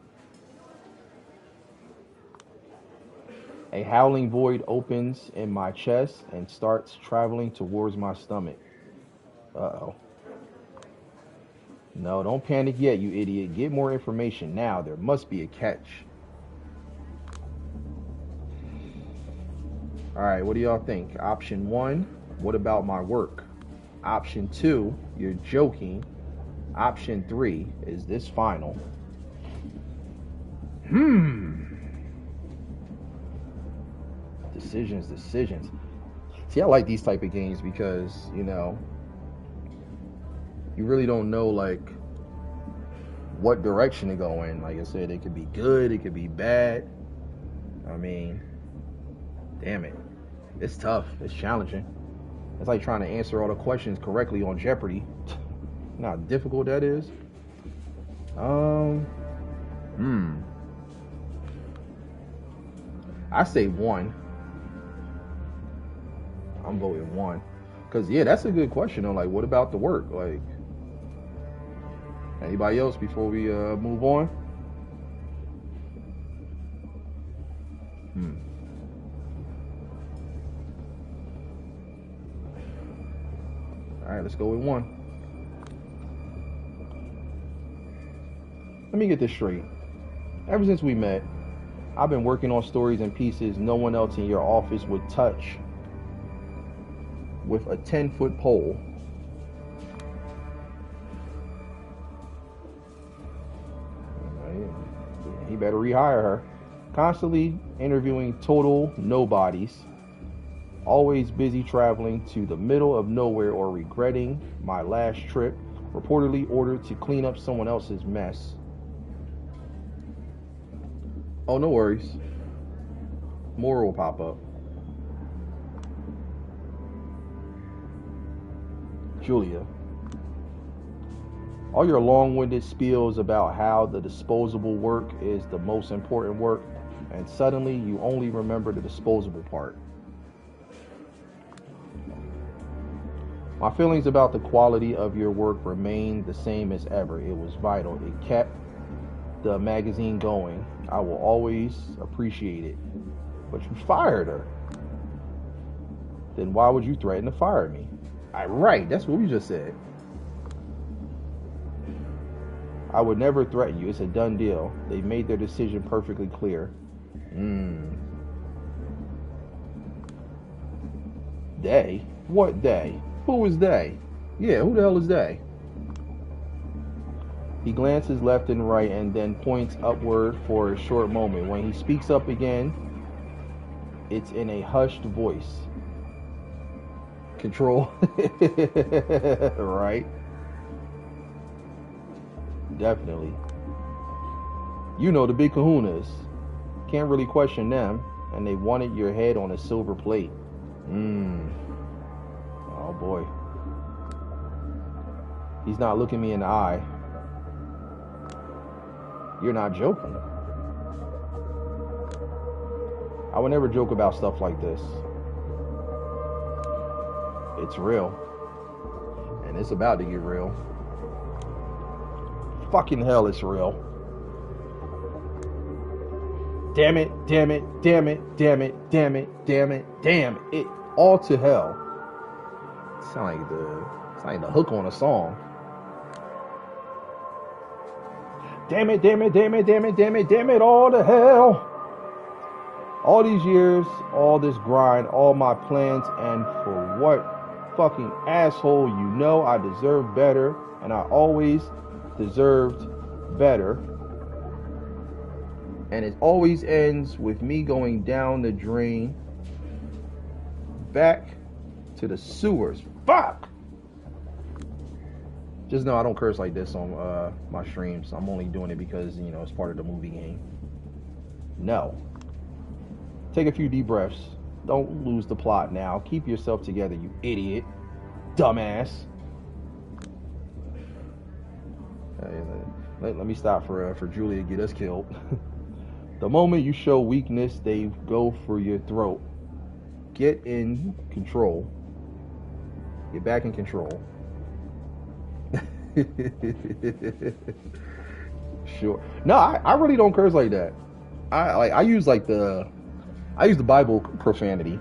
A howling void opens in my chest and starts traveling towards my stomach. Uh-oh. No, don't panic yet, you idiot. Get more information now. There must be a catch. All right, what do y'all think? Option 1, what about my work? Option 2, you're joking. Option 3, is this final? Decisions. See, I like these type of games because, you know, you really don't know, like, what direction to go in. Like I said, it could be good, it could be bad. I mean, damn it. It's tough. It's challenging. It's like trying to answer all the questions correctly on Jeopardy. You know how difficult that is? I say 1. I'm voting 1. Because, yeah, that's a good question, though. Like, what about the work? Like, anybody else before we move on? All right, let's go with 1. Let me get this straight. Ever since we met, I've been working on stories and pieces no one else in your office would touch with a 10-foot pole. He better rehire her. Constantly interviewing total nobodies. Always busy traveling to the middle of nowhere or regretting my last trip. Reportedly ordered to clean up someone else's mess. Oh, no worries. More will pop up. Julia. All your long-winded spiels about how the disposable work is the most important work, and suddenly you only remember the disposable part. My feelings about the quality of your work remain the same as ever. It was vital. It kept the magazine going. I will always appreciate it. But you fired her. Then why would you threaten to fire me? Right, that's what we just said. I would never threaten you. It's a done deal. They made their decision perfectly clear. They? What they? Who is they? Yeah, who the hell is they? He glances left and right and then points upward for a short moment. When he speaks up again, it's in a hushed voice. Control. Right? Definitely. You know, the big kahunas. Can't really question them. And they wanted your head on a silver plate. Oh boy. He's not looking me in the eye. You're not joking. I would never joke about stuff like this. It's real. And it's about to get real. Fucking hell, it's real. Damn it, damn it, damn it, damn it, damn it, damn it, damn it. All to hell. It's like the hook on a song. Damn it, damn it, damn it, damn it, damn it, damn it, all to hell. All these years, all this grind, all my plans, and for what fucking asshole? You know I deserve better, and I always deserved better. And it always ends with me going down the drain, back to the sewers. Fuck! Just know I don't curse like this on my streams. I'm only doing it because, you know, it's part of the movie game. No. Take a few deep breaths. Don't lose the plot now. Keep yourself together, you idiot. Dumbass. Let me stop for Julia to get us killed. The moment you show weakness, they go for your throat. Get in control. Get back in control. Sure. No, I really don't curse like that. I use the Bible profanity,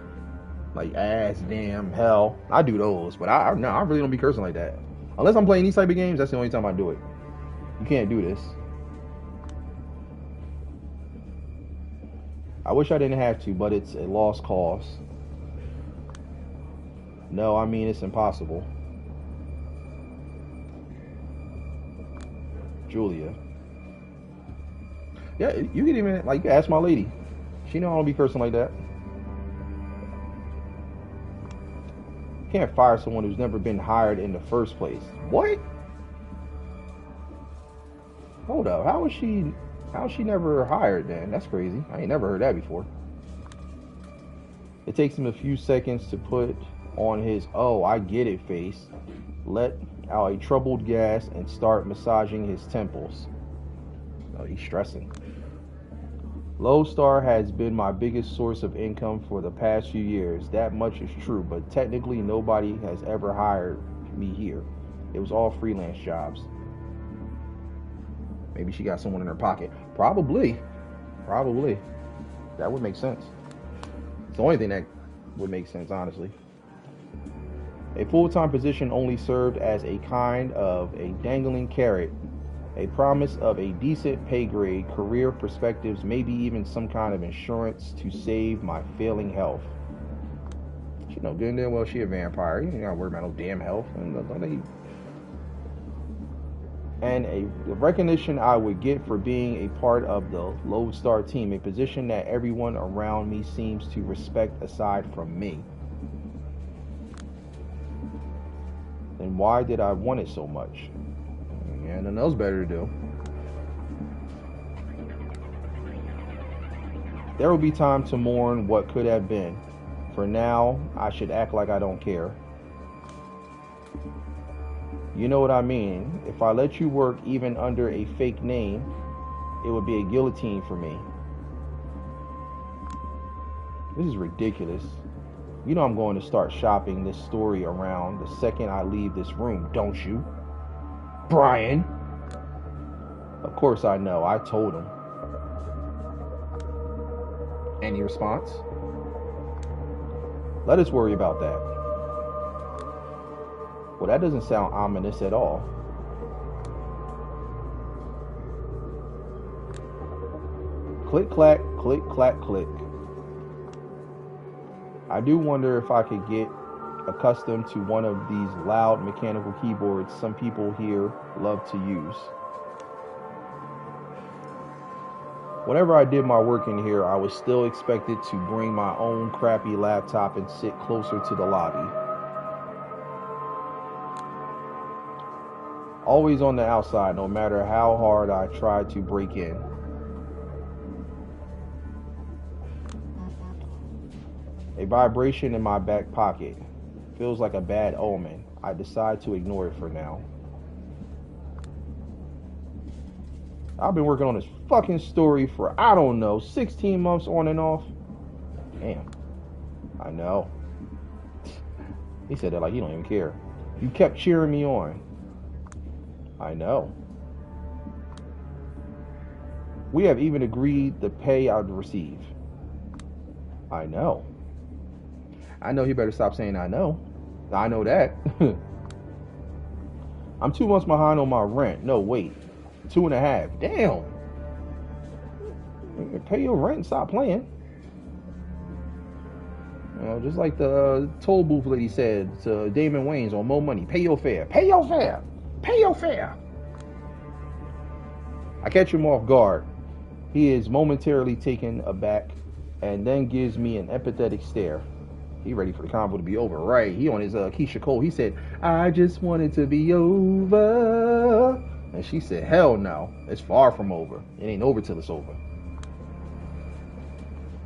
like ass, damn, hell. I do those, but I really don't be cursing like that. Unless I'm playing these type of games, that's the only time I do it. You can't do this. I wish I didn't have to, but it's a lost cause. No, I mean it's impossible. Julia. Yeah, you can even, like, ask my lady. She know I don't be cursing like that. You can't fire someone who's never been hired in the first place. What? Hold up. How is she never hired then? That's crazy. I ain't never heard that before. It takes him a few seconds to put on his "oh, I get it" face, let out a troubled gas, and start massaging his temples. Oh, he's stressing. Lodestar has been my biggest source of income for the past few years. That much is true, but technically nobody has ever hired me here. It was all freelance jobs. Maybe she got someone in her pocket. Probably. That would make sense. It's the only thing that would make sense, honestly. A full-time position only served as a kind of a dangling carrot, a promise of a decent pay grade, career perspectives, maybe even some kind of insurance to save my failing health. She know good and damn well she a vampire. You ain't gotta worry about no damn health. And a recognition I would get for being a part of the Lodestar team, a position that everyone around me seems to respect aside from me. Then why did I want it so much? Yeah, nothing else better to do. There will be time to mourn what could have been. For now, I should act like I don't care. You know what I mean. If I let you work even under a fake name, it would be a guillotine for me. This is ridiculous. You know I'm going to start shopping this story around the second I leave this room, don't you? Brian. Of course I know. I told him. Any response? Let us worry about that. Well, that doesn't sound ominous at all. Click, clack, click, clack, click. I do wonder if I could get accustomed to one of these loud mechanical keyboards some people here love to use. Whenever I did my work in here, I was still expected to bring my own crappy laptop and sit closer to the lobby. Always on the outside, no matter how hard I tried to break in. A vibration in my back pocket. Feels like a bad omen. I decide to ignore it for now. I've been working on this fucking story for, I don't know, 16 months on and off. Damn. I know. He said that like he don't even care. You kept cheering me on. I know. We have even agreed the pay I'd receive. I know. I know he better stop saying I know. I know that. I'm 2 months behind on my rent. No, wait. 2.5. Damn. Pay your rent and stop playing. You know, just like the toll booth lady said to Damon Wayans on Mo Money. Pay your fare. Pay your fare. Pay your fare. I catch him off guard. He is momentarily taken aback and then gives me an empathetic stare. He ready for the convo to be over, right? He on his Keisha Cole. He said, I just want it to be over. And she said, hell no. It's far from over. It ain't over till it's over.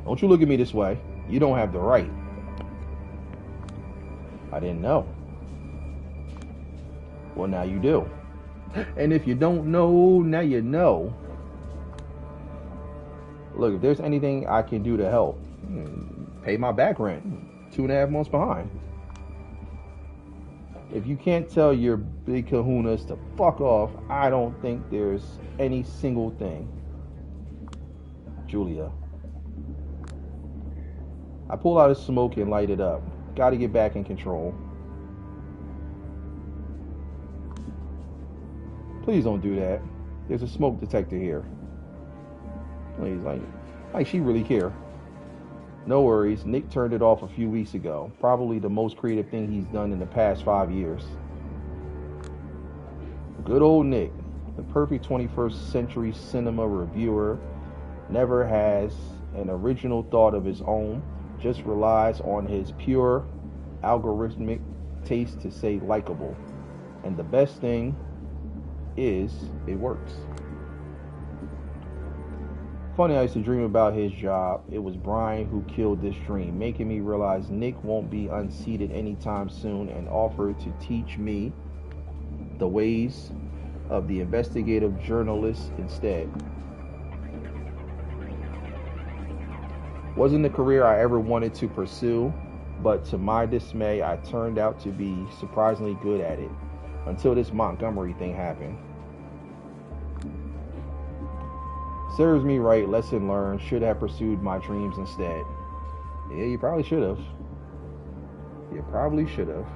Don't you look at me this way. You don't have the right. I didn't know. Well, now you do. And if you don't know, now you know. Look, if there's anything I can do to help, pay my back rent. 2.5 months behind. If you can't tell your big kahunas to fuck off, I don't think there's any single thing. Julia. I pull out a smoke and light it up. Gotta get back in control. Please don't do that. There's a smoke detector here. Please, like she really care. No worries, Nick turned it off a few weeks ago. Probably the most creative thing he's done in the past 5 years. Good old Nick, the perfect 21st century cinema reviewer, never has an original thought of his own, just relies on his pure algorithmic taste to say likable. And the best thing is, it works. Funny, I used to dream about his job. It was Brian who killed this dream, making me realize Nick won't be unseated anytime soon, and offered to teach me the ways of the investigative journalist instead. Wasn't a career I ever wanted to pursue, but to my dismay, I turned out to be surprisingly good at it, until this Montgomery thing happened. Serves me right, lesson learned, should have pursued my dreams instead. Yeah, you probably should have. You probably should have.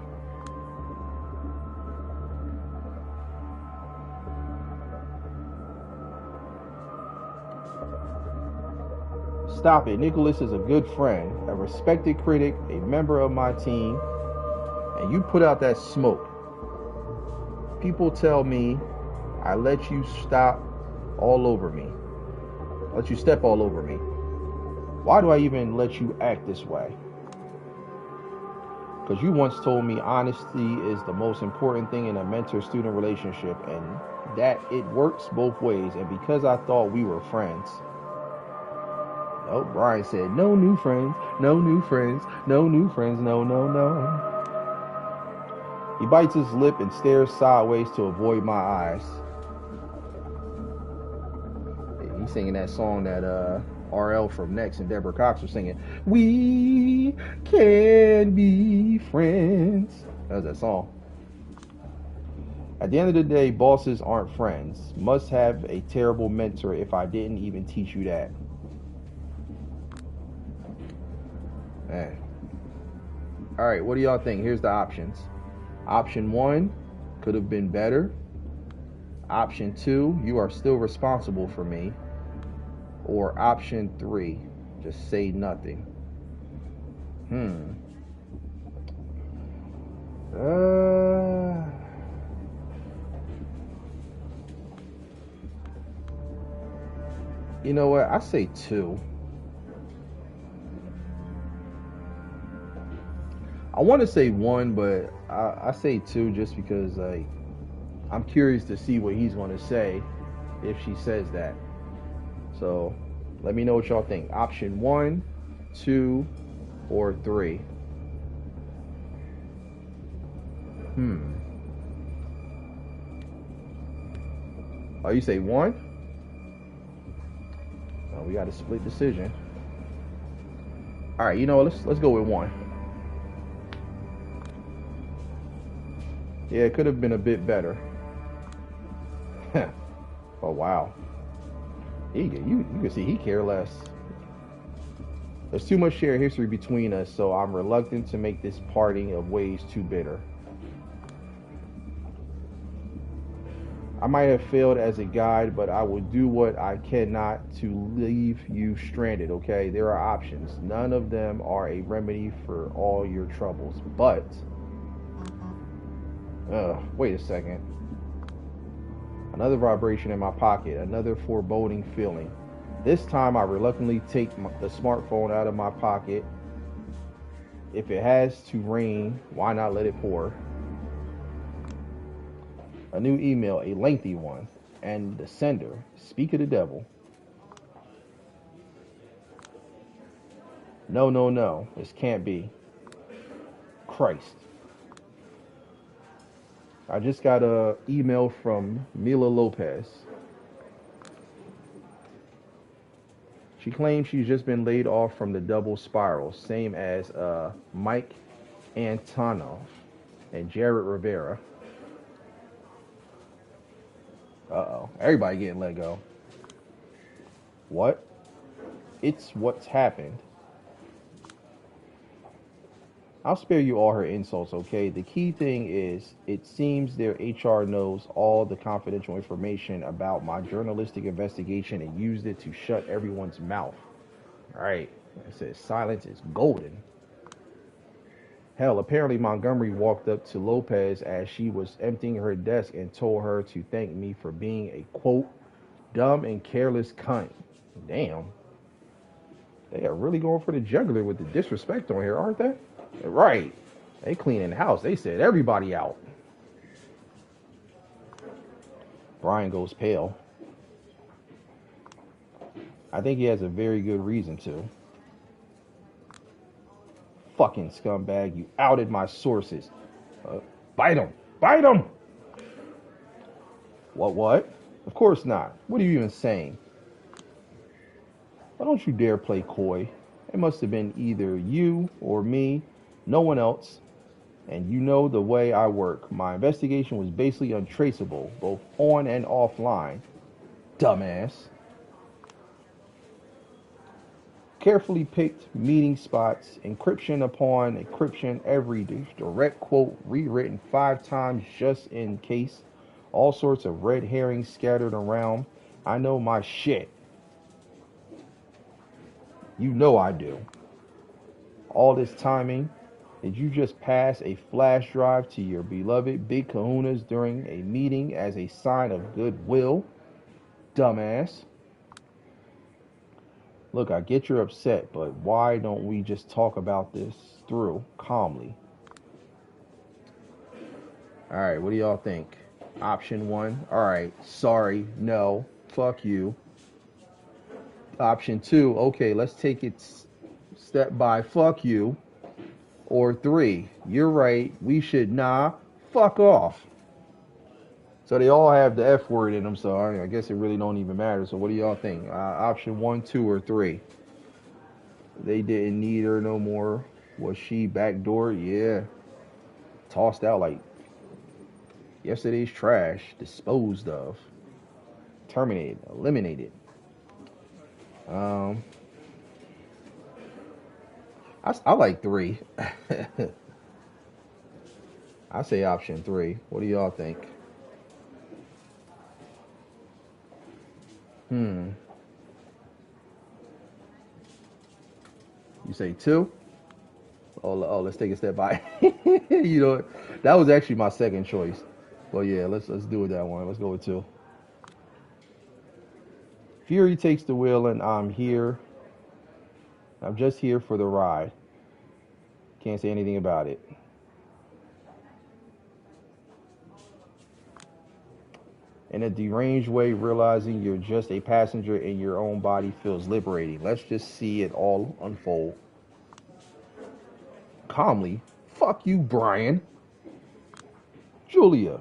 Stop it. Nicholas is a good friend, a respected critic, a member of my team, and you put out that smoke. People tell me I let you stop all over me. Let you step all over me. Why do I even let you act this way? Because you once told me honesty is the most important thing in a mentor-student relationship, and that it works both ways, and because I thought we were friends. Oh, Brian said, no new friends, no new friends, no new friends, no, no, no. He bites his lip and stares sideways to avoid my eyes. He's singing that song that RL from Next and Deborah Cox was singing. We can be friends. That was that song. At the end of the day, bosses aren't friends. Must have a terrible mentor if I didn't even teach you that. Man. All right, what do y'all think? Here's the options. Option 1, could have been better. Option 2, you are still responsible for me. Or option 3, just say nothing. You know what? I say 2. I want to say 1, but I say 2 just because I'm curious to see what he's going to say if she says that. So let me know what y'all think. Option 1, 2, or 3. Oh, you say 1? Oh, we got a split decision. All right, you know what? Let's go with 1. Yeah, it could have been a bit better. Oh wow. You can see he cares less. There's too much shared history between us, so I'm reluctant to make this parting of ways too bitter. I might have failed as a guide, but I will do what I cannot to leave you stranded, okay? There are options. None of them are a remedy for all your troubles, but... wait a second. Another vibration in my pocket, another foreboding feeling. This time I reluctantly take the smartphone out of my pocket. If it has to rain, why not let it pour? A new email, a lengthy one, and the sender, speak of the devil. No, no, no, this can't be. Christ. I just got a email from Mila Lopez. She claims she's just been laid off from the double spiral, same as Mike Antonoff and Jared Rivera. Uh-oh. Everybody getting let go. What? It's what's happened. I'll spare you all her insults, okay? The key thing is, it seems their HR knows all the confidential information about my journalistic investigation and used it to shut everyone's mouth. All right. It says silence is golden. Hell, apparently Montgomery walked up to Lopez as she was emptying her desk and told her to thank me for being a, quote, dumb and careless cunt. Damn. They are really going for the jugular with the disrespect on here, aren't they? Right. They cleaning the house. They said everybody out. Brian goes pale. I think he has a very good reason to. Fucking scumbag, you outed my sources. Bite him. Bite him! What? Of course not. What are you even saying? Why don't you dare play coy? It must have been either you or me, no one else. And you know the way I work. My investigation was basically untraceable, both on and offline. Dumbass. Carefully picked meeting spots, encryption upon encryption, every direct quote rewritten 5 times just in case. All sorts of red herrings scattered around. I know my shit. You know I do. All this timing. Did you just pass a flash drive to your beloved Big Kahunas during a meeting as a sign of goodwill? Dumbass. Look, I get you're upset, but why don't we just talk about this through calmly? All right, what do y'all think? Option 1, all right, sorry, no, fuck you. Option 2, okay, let's take it step by fuck you. Or 3, you're right, we should fuck off. So they all have the F word in them, so I guess it really don't even matter. So what do y'all think? Option 1, 2, or 3? They didn't need her no more. Was she backdoored? Yeah. Tossed out like yesterday's trash. Disposed of. Terminated. Eliminated. I like 3. I say option 3. What do y'all think? You say 2? Oh, let's take a step by. You know, that was actually my second choice. Well, yeah, let's do with that one. Let's go with 2. Fury takes the wheel, and I'm here. I'm just here for the ride. Can't say anything about it. In a deranged way, realizing you're just a passenger in your own body feels liberating. Let's just see it all unfold. Calmly. Fuck you, Brian. Julia.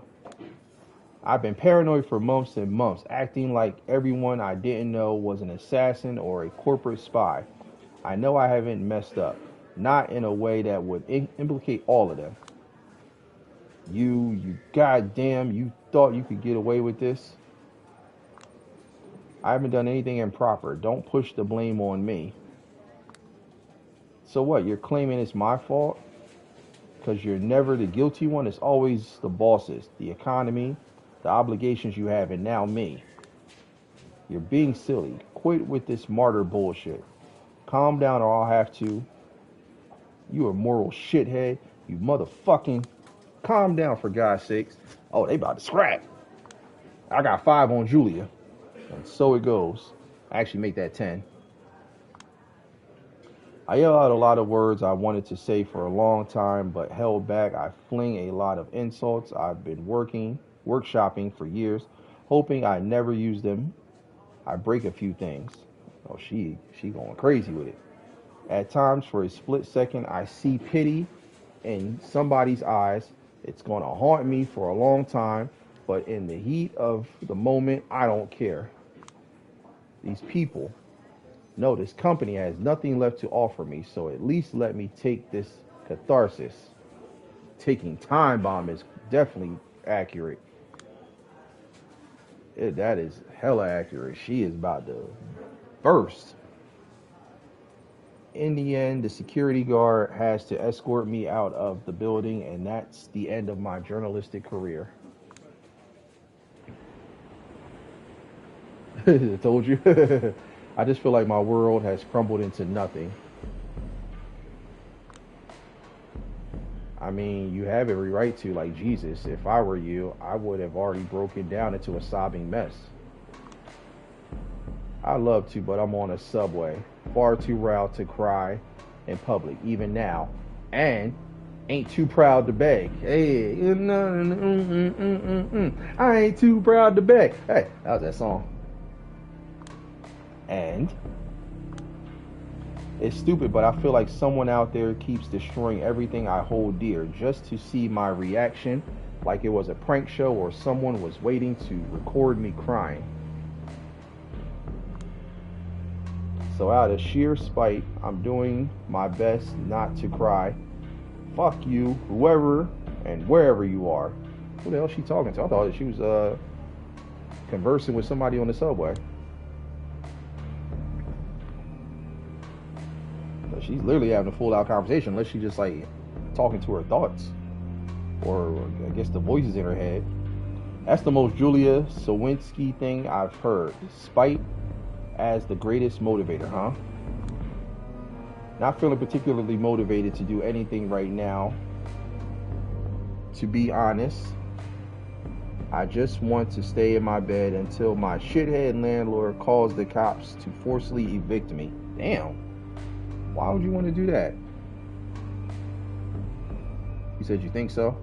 I've been paranoid for months and months, acting like everyone I didn't know was an assassin or a corporate spy. I know I haven't messed up. Not in a way that would implicate all of them. You goddamn, you thought you could get away with this? I haven't done anything improper. Don't push the blame on me. So what, you're claiming it's my fault? Because you're never the guilty one. It's always the bosses, the economy, the obligations you have, and now me. You're being silly. Quit with this martyr bullshit. Calm down or I'll have to. You a moral shithead. You motherfucking... Calm down, for God's sakes. Oh, they about to scrap. I got 5 on Julia. And so it goes. Actually, make that 10. I yell out a lot of words I wanted to say for a long time, but held back. I fling a lot of insults I've been workshopping for years, hoping I never use them. I break a few things. Oh, she going crazy with it. At times, for a split second, I see pity in somebody's eyes. It's going to haunt me for a long time, but in the heat of the moment, I don't care. These people, no, this company has nothing left to offer me, so at least let me take this catharsis. Taking time bomb is definitely accurate. That is hella accurate. She is about to burst. In the end, the security guard has to escort me out of the building, and that's the end of my journalistic career. I told you. I just feel like my world has crumbled into nothing. I mean, you have every right to, like Jesus. If I were you, I would have already broken down into a sobbing mess. I love to, but I'm on a subway, far too proud to cry in public, even now, and ain't too proud to beg. Hey, I ain't too proud to beg. Hey, that was that song. And it's stupid, but I feel like someone out there keeps destroying everything I hold dear just to see my reaction, like it was a prank show or someone was waiting to record me crying. So out of sheer spite, I'm doing my best not to cry. Fuck you, whoever and wherever you are. Who the hell is she talking to? I thought she was conversing with somebody on the subway. But she's literally having a full out conversation, unless she's just like talking to her thoughts. Or I guess the voices in her head. That's the most Julia Sawinski thing I've heard. Spite as the greatest motivator, huh? Not feeling particularly motivated to do anything right now. To be honest, I just want to stay in my bed until my shithead landlord calls the cops to forcibly evict me. Damn. Why would you want to do that? You said you think so?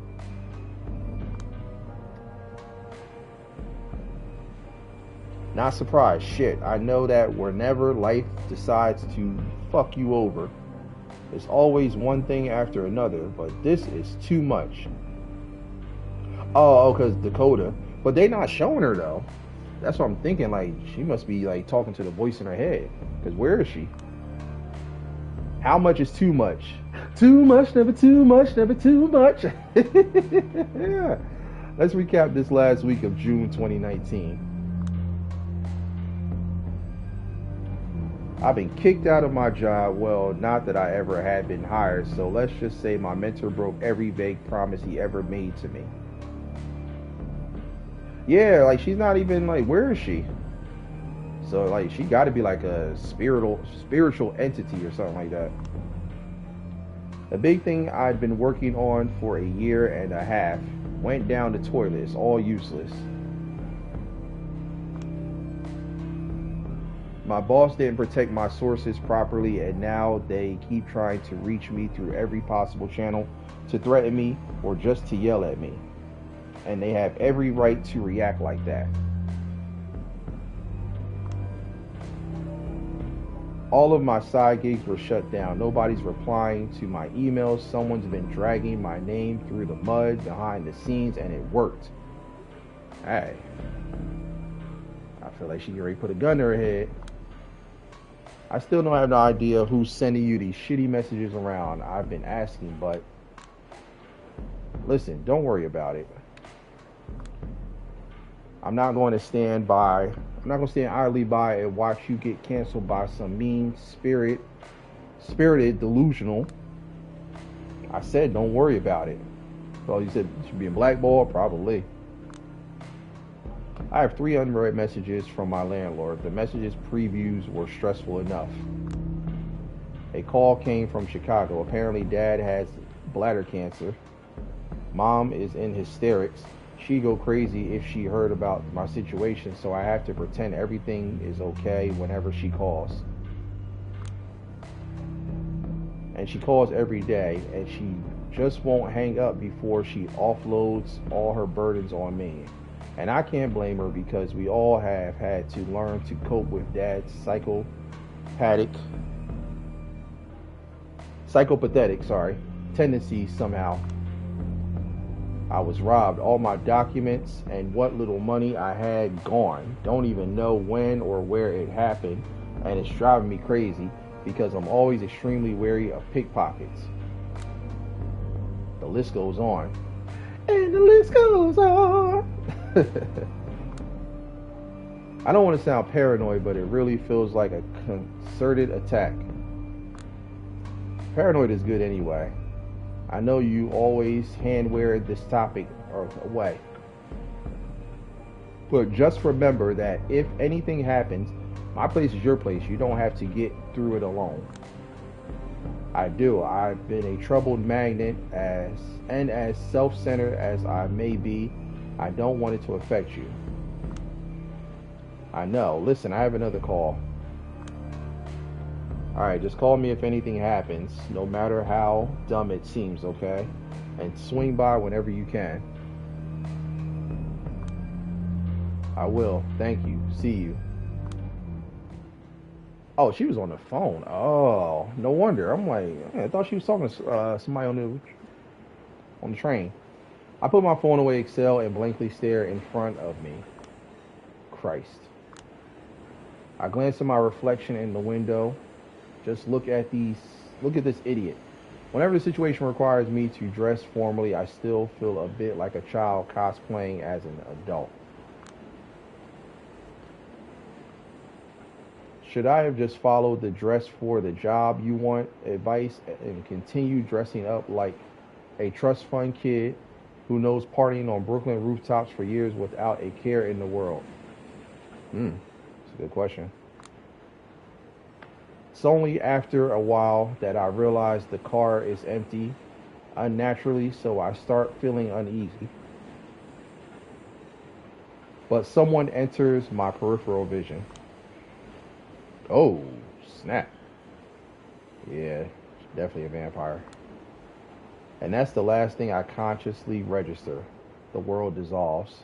Not surprised. Shit, I know that whenever life decides to fuck you over, it's always one thing after another, but this is too much. Oh, because Dakota. But they not showing her, though. That's what I'm thinking. Like, she must be, like, talking to the voice in her head. Because where is she? How much is too much? Too much, never too much, never too much. Yeah. Let's recap this last week of June 2019. I've been kicked out of my job. Well, not that I ever had been hired, so let's just say my mentor broke every vague promise he ever made to me. Yeah, like she's not even like, where is she? So like she got to be like a spiritual entity or something like that. A big thing I'd been working on for a year and a half went down the toilet. It's all useless. My boss didn't protect my sources properly, and now they keep trying to reach me through every possible channel to threaten me or just to yell at me. And they have every right to react like that. All of my side gigs were shut down. Nobody's replying to my emails. Someone's been dragging my name through the mud behind the scenes, and it worked. Hey, I feel like she can already put a gun to her head. I still don't have no idea who's sending you these shitty messages around. I've been asking, but listen, don't worry about it. I'm not going to stand idly by and watch you get canceled by some spirited delusional. I said, don't worry about it. Well, you said you should be in blackballed? Probably. I have 3 unread messages from my landlord. The messages previews were stressful enough. A call came from Chicago. Apparently, Dad has bladder cancer. Mom is in hysterics. she'd go crazy if she heard about my situation, so I have to pretend everything is okay whenever she calls. And she calls every day, and she just won't hang up before she offloads all her burdens on me. And I can't blame her because we all have had to learn to cope with dad's psychopathetic tendencies somehow. I was robbed. All my documents and what little money I had gone. Don't even know when or where it happened, and it's driving me crazy because I'm always extremely wary of pickpockets. The list goes on. And the list goes on. I don't want to sound paranoid, but it really feels like a concerted attack. Paranoid is good anyway. I know you always hand wear this topic away. But just remember that if anything happens, my place is your place. You don't have to get through it alone. I do. I've been a troubled magnet as self-centered as I may be, I don't want it to affect you. I know. Listen, I have another call. Alright, just call me if anything happens, no matter how dumb it seems, okay? And swing by whenever you can. I will. Thank you. See you. Oh, she was on the phone. Oh, no wonder. I'm like, I thought she was talking to somebody on the train. I put my phone away, exhale, and blankly stare in front of me. Christ. I glance at my reflection in the window. Just look at this idiot. Whenever the situation requires me to dress formally, I still feel a bit like a child cosplaying as an adult. Should I have just followed the dress for the job you want advice and continue dressing up like a trust fund kid who knows partying on Brooklyn rooftops for years without a care in the world? That's a good question. It's only after a while that I realize the car is empty unnaturally, so I start feeling uneasy. But someone enters my peripheral vision. Oh, snap. Yeah, definitely a vampire. And that's the last thing I consciously register. The world dissolves.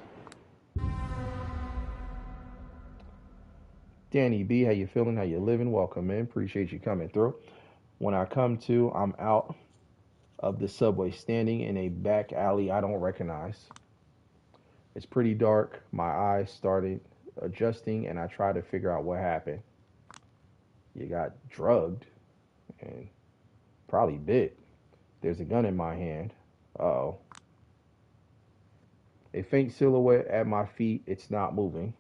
Danny B, how you feeling? How you living? Welcome in. Appreciate you coming through. When I come to, I'm out of the subway, standing in a back alley I don't recognize. It's pretty dark. My eyes started adjusting, and I try to figure out what happened. You got drugged and probably bit. There's a gun in my hand. Uh-oh. A faint silhouette at my feet. It's not moving.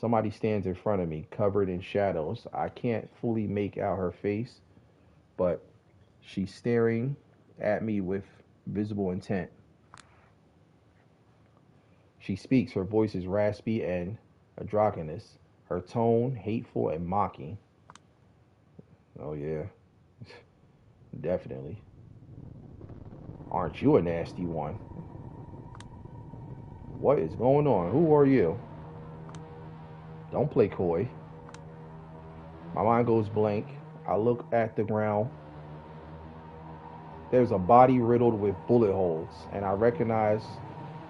Somebody stands in front of me, covered in shadows. I can't fully make out her face, but she's staring at me with visible intent. She speaks. Her voice is raspy and androgynous. Her tone hateful and mocking. Oh, yeah. Definitely. Aren't you a nasty one? What is going on? Who are you? Don't play coy. My mind goes blank. I look at the ground. There's a body riddled with bullet holes, and I recognize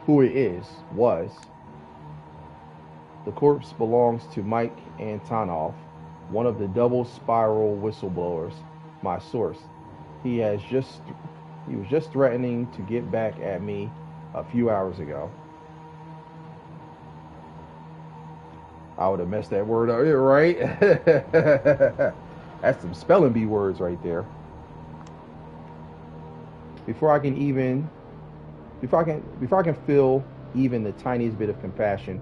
who it was. The corpse belongs to Mike Antonov, one of the double spiral whistleblowers, my source. He was just threatening to get back at me a few hours ago. I would have messed that word up, right? That's some spelling bee words right there. Before I can feel even the tiniest bit of compassion,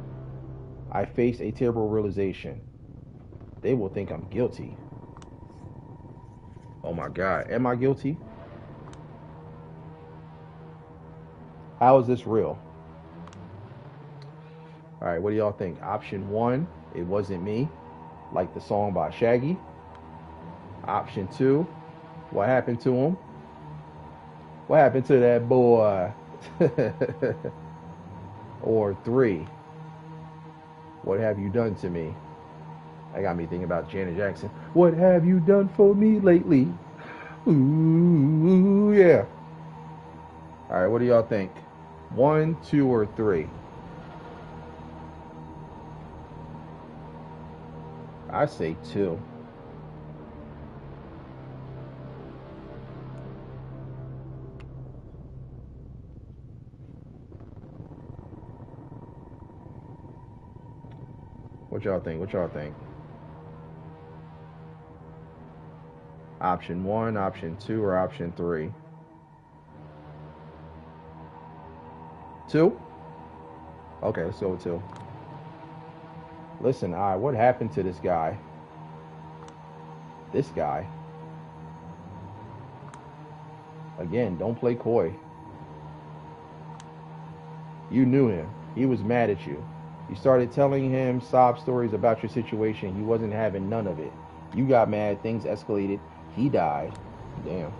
I face a terrible realization. They will think I'm guilty. Oh my God, am I guilty? How is this real? All right, what do y'all think? Option 1, it wasn't me, like the song by Shaggy. Option 2, what happened to him? What happened to that boy? Or 3, what have you done to me? That got me thinking about Janet Jackson. What have you done for me lately? Ooh, yeah. All right, what do y'all think? 1, 2, or 3? I say 2. What y'all think? What y'all think? Option 1, option 2, or option 3? 2? Okay, let's go with 2. Listen, what happened to this guy? This guy. Again, don't play coy. You knew him. He was mad at you. You started telling him sob stories about your situation. He wasn't having none of it. You got mad. Things escalated. He died. Damn.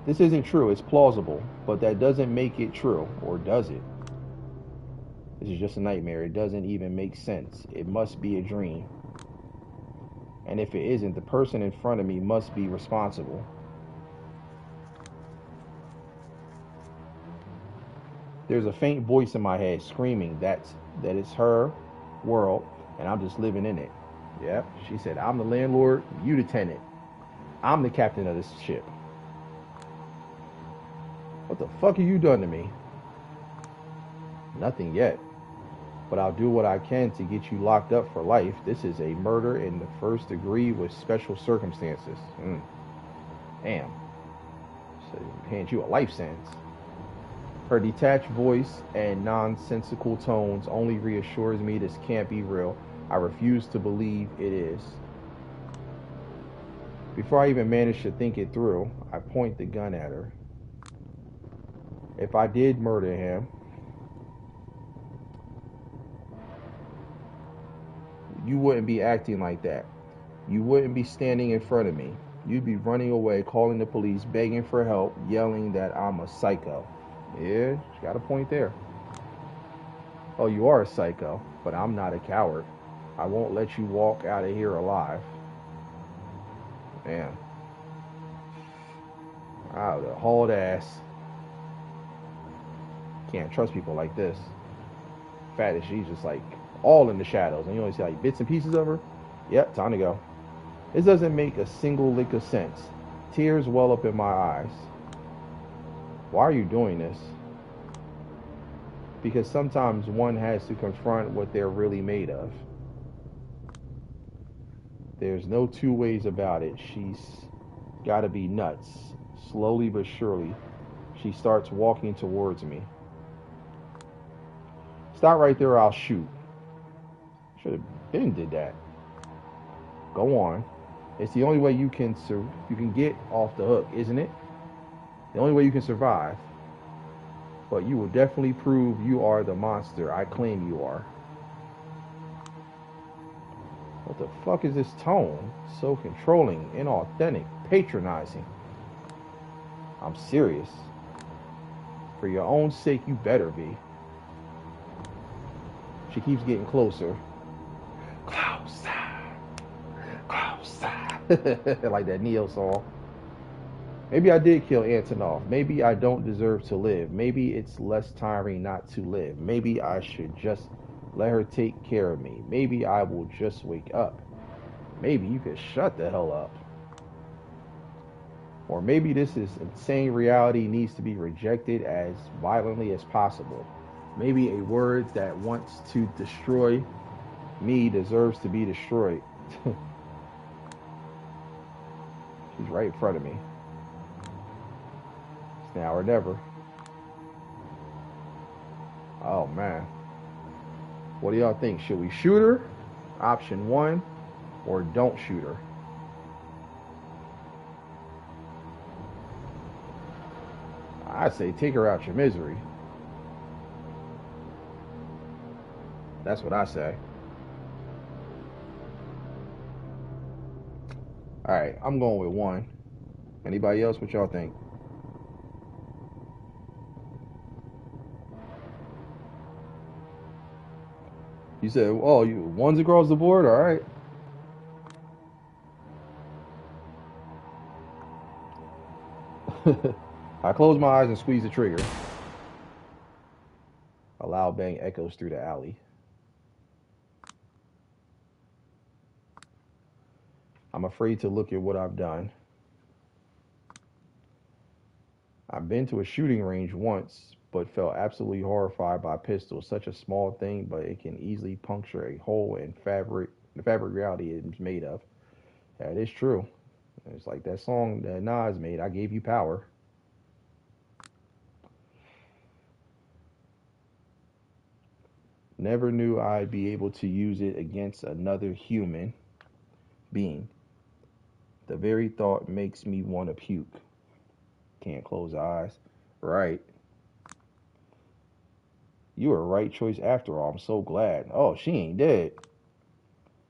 This isn't true. It's plausible, but that doesn't make it true, or does it? This is just a nightmare. It doesn't even make sense. It must be a dream. And if it isn't, the person in front of me must be responsible. There's a faint voice in my head screaming that it's her world and I'm just living in it. Yep, she said, I'm the landlord, you the tenant. I'm the captain of this ship. What the fuck have you done to me? Nothing yet. But I'll do what I can to get you locked up for life. This is a murder in the first degree with special circumstances. Damn. So hand you a life sentence. Her detached voice and nonsensical tones only reassures me this can't be real. I refuse to believe it is. Before I even manage to think it through, I point the gun at her. If I did murder him, you wouldn't be acting like that. You wouldn't be standing in front of me. You'd be running away, calling the police, begging for help, yelling that I'm a psycho. Yeah, she got a point there. Oh, you are a psycho, but I'm not a coward. I won't let you walk out of here alive. Damn. I would have hauled ass. Can't trust people like this. The fact that she's just like all in the shadows and you only see like bits and pieces of her. Yep, time to go. This doesn't make a single lick of sense. Tears well up in my eyes. Why are you doing this? Because sometimes one has to confront what they're really made of. There's no two ways about it. She's gotta be nuts. Slowly but surely, she starts walking towards me. Stop right there or I'll shoot. Should have been did that. Go on. It's the only way you can get off the hook, isn't it? The only way you can survive. But you will definitely prove you are the monster I claim you are. What the fuck is this tone? So controlling, inauthentic, patronizing. I'm serious. For your own sake, you better be. She keeps getting closer. Closer. Closer. Like that Neo song. Maybe I did kill Antonov. Maybe I don't deserve to live. Maybe it's less tiring not to live. Maybe I should just let her take care of me. Maybe I will just wake up. Maybe you could shut the hell up. Or maybe this is insane reality needs to be rejected as violently as possible. Maybe a word that wants to destroy me deserves to be destroyed. She's right in front of me. It's now or never. Oh man. What do y'all think? Should we shoot her? Option 1, or don't shoot her? I say take her out your misery. That's what I say. All right, I'm going with 1. Anybody else? What y'all think? You said, oh, you 1's across the board. All right. I close my eyes and squeeze the trigger. A loud bang echoes through the alley. I'm afraid to look at what I've done. I've been to a shooting range once, but felt absolutely horrified by pistols. Such a small thing, but it can easily puncture a hole in the fabric reality it's made of. That is true. It's like that song that Nas made, I Gave You Power. Never knew I'd be able to use it against another human being. The very thought makes me want to puke. Can't close eyes. Right. You were a right choice after all. I'm so glad. Oh, she ain't dead.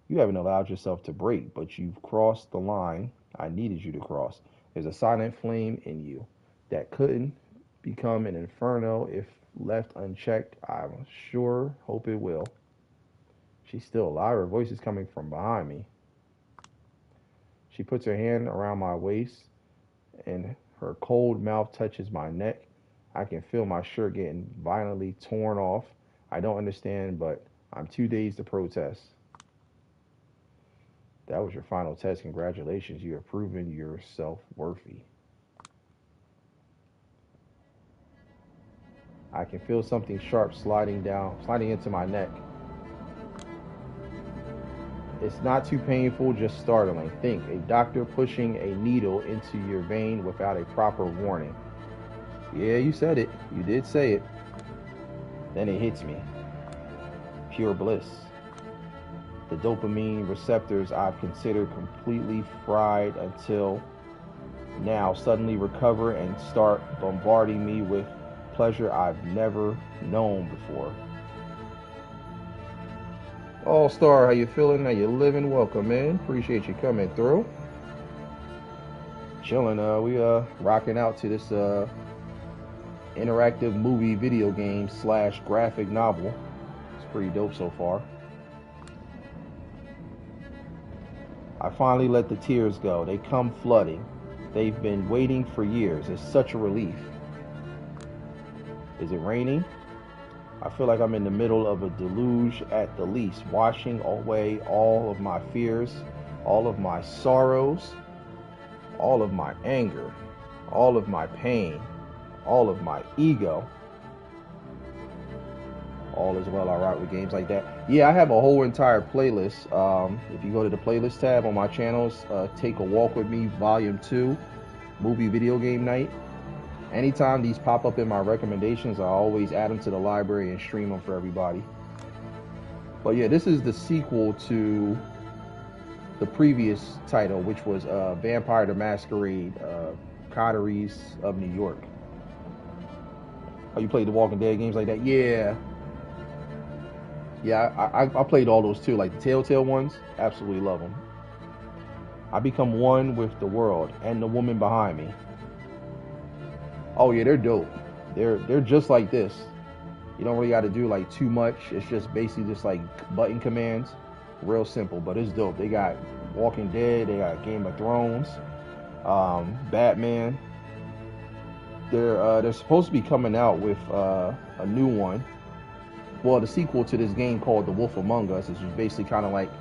You haven't allowed yourself to break, but you've crossed the line I needed you to cross. There's a silent flame in you that couldn't become an inferno if left unchecked. I'm sure, hope it will. She's still alive. Her voice is coming from behind me. She puts her hand around my waist and her cold mouth touches my neck. I can feel my shirt getting violently torn off. I don't understand, but I'm too dazed to protest. That was your final test. Congratulations. You have proven yourself worthy. I can feel something sharp sliding into my neck. It's not too painful, just startling. Think, a doctor pushing a needle into your vein without a proper warning. Yeah, you said it. You did say it. Then it hits me. Pure bliss. The dopamine receptors I've considered completely fried until now suddenly recover and start bombarding me with pleasure I've never known before. All Star, how you feeling? How you living? Welcome in. Appreciate you coming through. Chilling. We rocking out to this interactive movie video game / graphic novel. It's pretty dope so far. I finally let the tears go. They come flooding. They've been waiting for years. It's such a relief. Is it raining? I feel like I'm in the middle of a deluge at the least, washing away all of my fears, all of my sorrows, all of my anger, all of my pain, all of my ego. All is well, all right with games like that. Yeah, I have a whole entire playlist. If you go to the playlist tab on my channels, Take a Walk with Me, Volume 2, Movie Video Game Night. Anytime these pop up in my recommendations, I always add them to the library and stream them for everybody. But yeah, this is the sequel to the previous title, which was Vampire the Masquerade, Coteries of New York. Oh, you played the Walking Dead games like that? Yeah. Yeah, I played all those too, like the Telltale ones. Absolutely love them. I become one with the world and the woman behind me. Oh yeah, they're dope. They're just like this. You don't really got to do like too much. It's just basically just like button commands. Real simple, but it's dope. They got Walking Dead. They got Game of Thrones, Batman. They're supposed to be coming out with a new one. Well, the sequel to this game called The Wolf Among Us is basically kind of like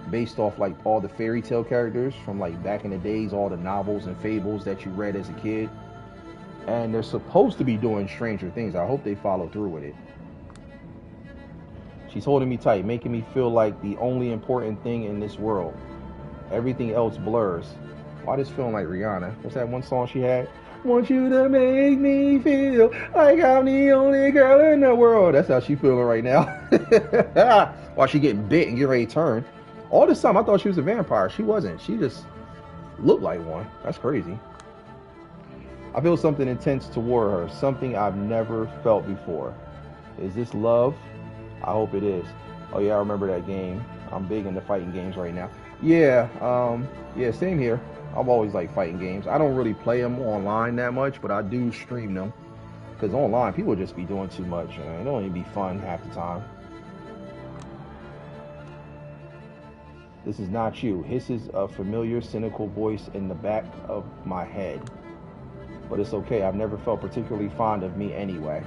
based off like all the fairy tale characters from like back in the days, all the novels and fables that you read as a kid. And they're supposed to be doing Stranger Things. I hope they follow through with it. She's holding me tight, making me feel like the only important thing in this world. Everything else blurs. Why does feeling like Rihanna? What's that one song she had? Want you to make me feel like I'm the only girl in the world. That's how she feeling right now. While she getting bit and get ready to turn. All this time I thought she was a vampire. She wasn't. She just looked like one. That's crazy. I feel something intense toward her. Something I've never felt before. Is this love? I hope it is. Oh yeah, I remember that game. I'm big into fighting games right now. Yeah, yeah, same here. I've always liked fighting games. I don't really play them online that much, but I do stream them. Because online, people just be doing too much, and it don't even be fun half the time. This is not you. Hisses a familiar, cynical voice in the back of my head. But it's okay. I've never felt particularly fond of me anyway.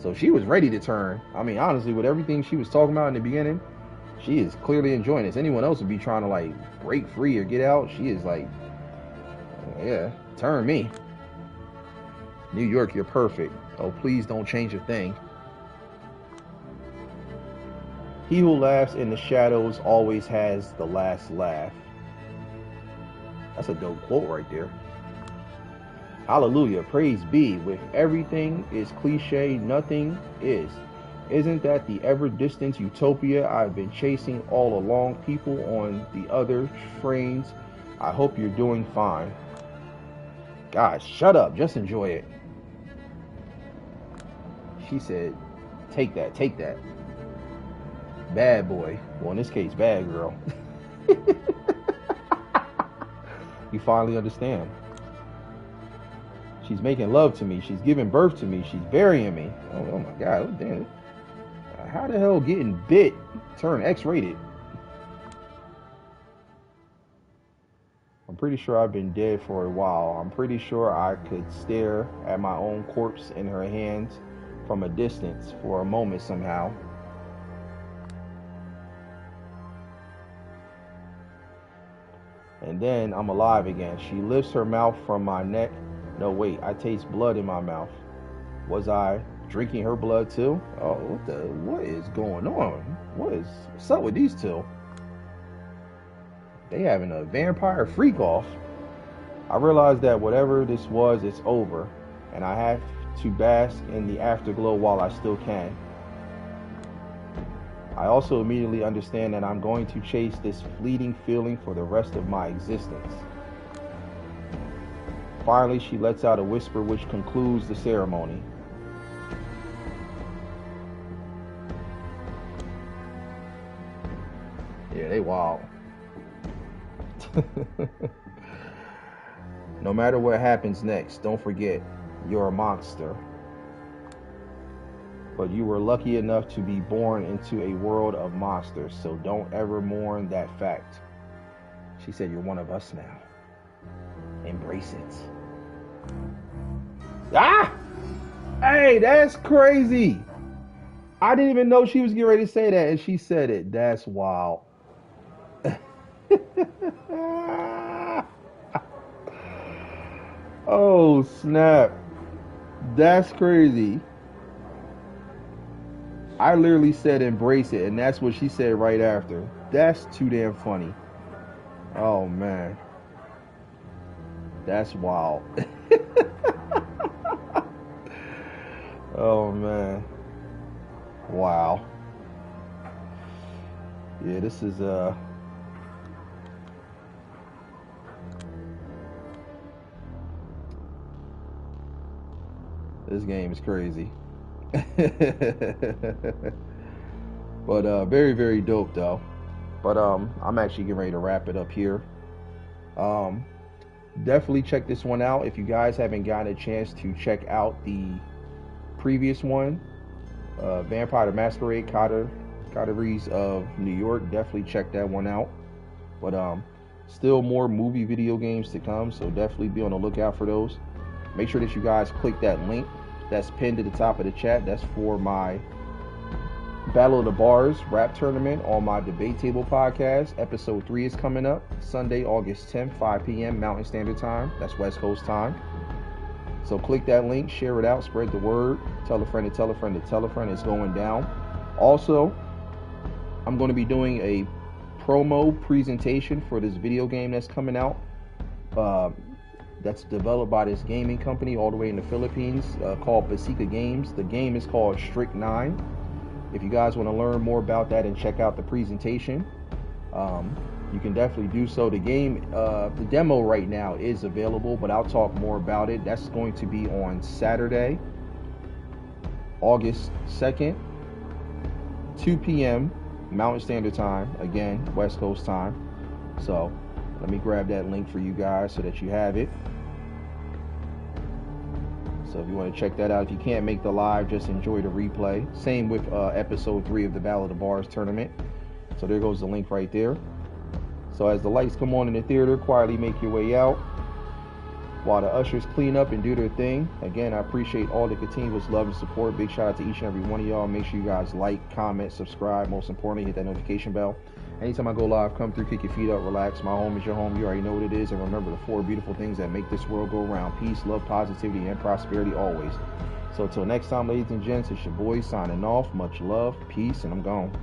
So she was ready to turn. I mean, honestly, with everything she was talking about in the beginning, she is clearly enjoying this. Anyone else would be trying to like break free or get out. She is like, yeah, turn me. New York, you're perfect. Oh, please don't change a thing. He who laughs in the shadows always has the last laugh. That's a dope quote right there. Hallelujah, praise be. With everything is cliche, nothing is. Isn't that the ever-distant utopia I've been chasing all along? People on the other trains, I hope you're doing fine. Guys, shut up. Just enjoy it. She said, take that, take that. Bad boy. Well, in this case, bad girl. You finally understand. She's making love to me. She's giving birth to me. She's burying me. Oh my God. Oh, damn. How the hell getting bit turn X-rated? I'm pretty sure I've been dead for a while. I'm pretty sure I could stare at my own corpse in her hands from a distance for a moment somehow. And then I'm alive again. She lifts her mouth from my neck. No, wait, I taste blood in my mouth. Was I drinking her blood too? Oh, what is going on? What's up with these two? They having a vampire freak off. I realized that whatever this was, it's over, and I have to bask in the afterglow while I still can. I also immediately understand that I'm going to chase this fleeting feeling for the rest of my existence. Finally, she lets out a whisper which concludes the ceremony. Yeah, they wild. No matter what happens next, don't forget, you're a monster. But you were lucky enough to be born into a world of monsters, so don't ever mourn that fact. She said, you're one of us now. Embrace it. Ah! Hey, that's crazy. I didn't even know she was getting ready to say that, and she said it. That's wild. Oh, snap. That's crazy. I literally said embrace it, and that's what she said right after. That's too damn funny. Oh, man. That's wild. Oh, man. Wow. Yeah, this is, this game is crazy. But very, very dope though. But I'm actually getting ready to wrap it up here. Definitely check this one out if you guys haven't gotten a chance to check out the previous one, Vampire the Masquerade Coteries of New York. Definitely check that one out. But still more movie video games to come, so definitely be on the lookout for those. Make sure that you guys click that link that's pinned to the top of the chat. That's for my Battle of the Bars rap tournament on my Debate Table podcast. Episode 3 is coming up Sunday, August 10th, 5 p.m. Mountain Standard Time. That's West Coast time. So click that link, share it out, spread the word, tell a friend to tell a friend to tell a friend. It's going down. Also, I'm going to be doing a promo presentation for this video game that's coming out. That's developed by this gaming company all the way in the Philippines, called B.D.B.G.P Games. The game is called Strict 9. If you guys want to learn more about that and check out the presentation, you can definitely do so. The game, the demo right now is available, but I'll talk more about it. That's going to be on Saturday, August 2nd, 2 p.m. Mountain Standard Time, again, West Coast time. So let me grab that link for you guys so that you have it. So if you want to check that out, if you can't make the live, just enjoy the replay. Same with episode 3 of the Battle of the Bars tournament. So there goes the link right there. So as the lights come on in the theater, quietly make your way out while the ushers clean up and do their thing. Again, I appreciate all the continuous love and support. Big shout out to each and every one of y'all. Make sure you guys like, comment, subscribe. Most importantly, hit that notification bell. Anytime I go live, come through, kick your feet up, relax. My home is your home. You already know what it is. And remember the 4 beautiful things that make this world go round: peace, love, positivity, and prosperity always. So until next time, ladies and gents, it's your boy signing off. Much love, peace, and I'm gone.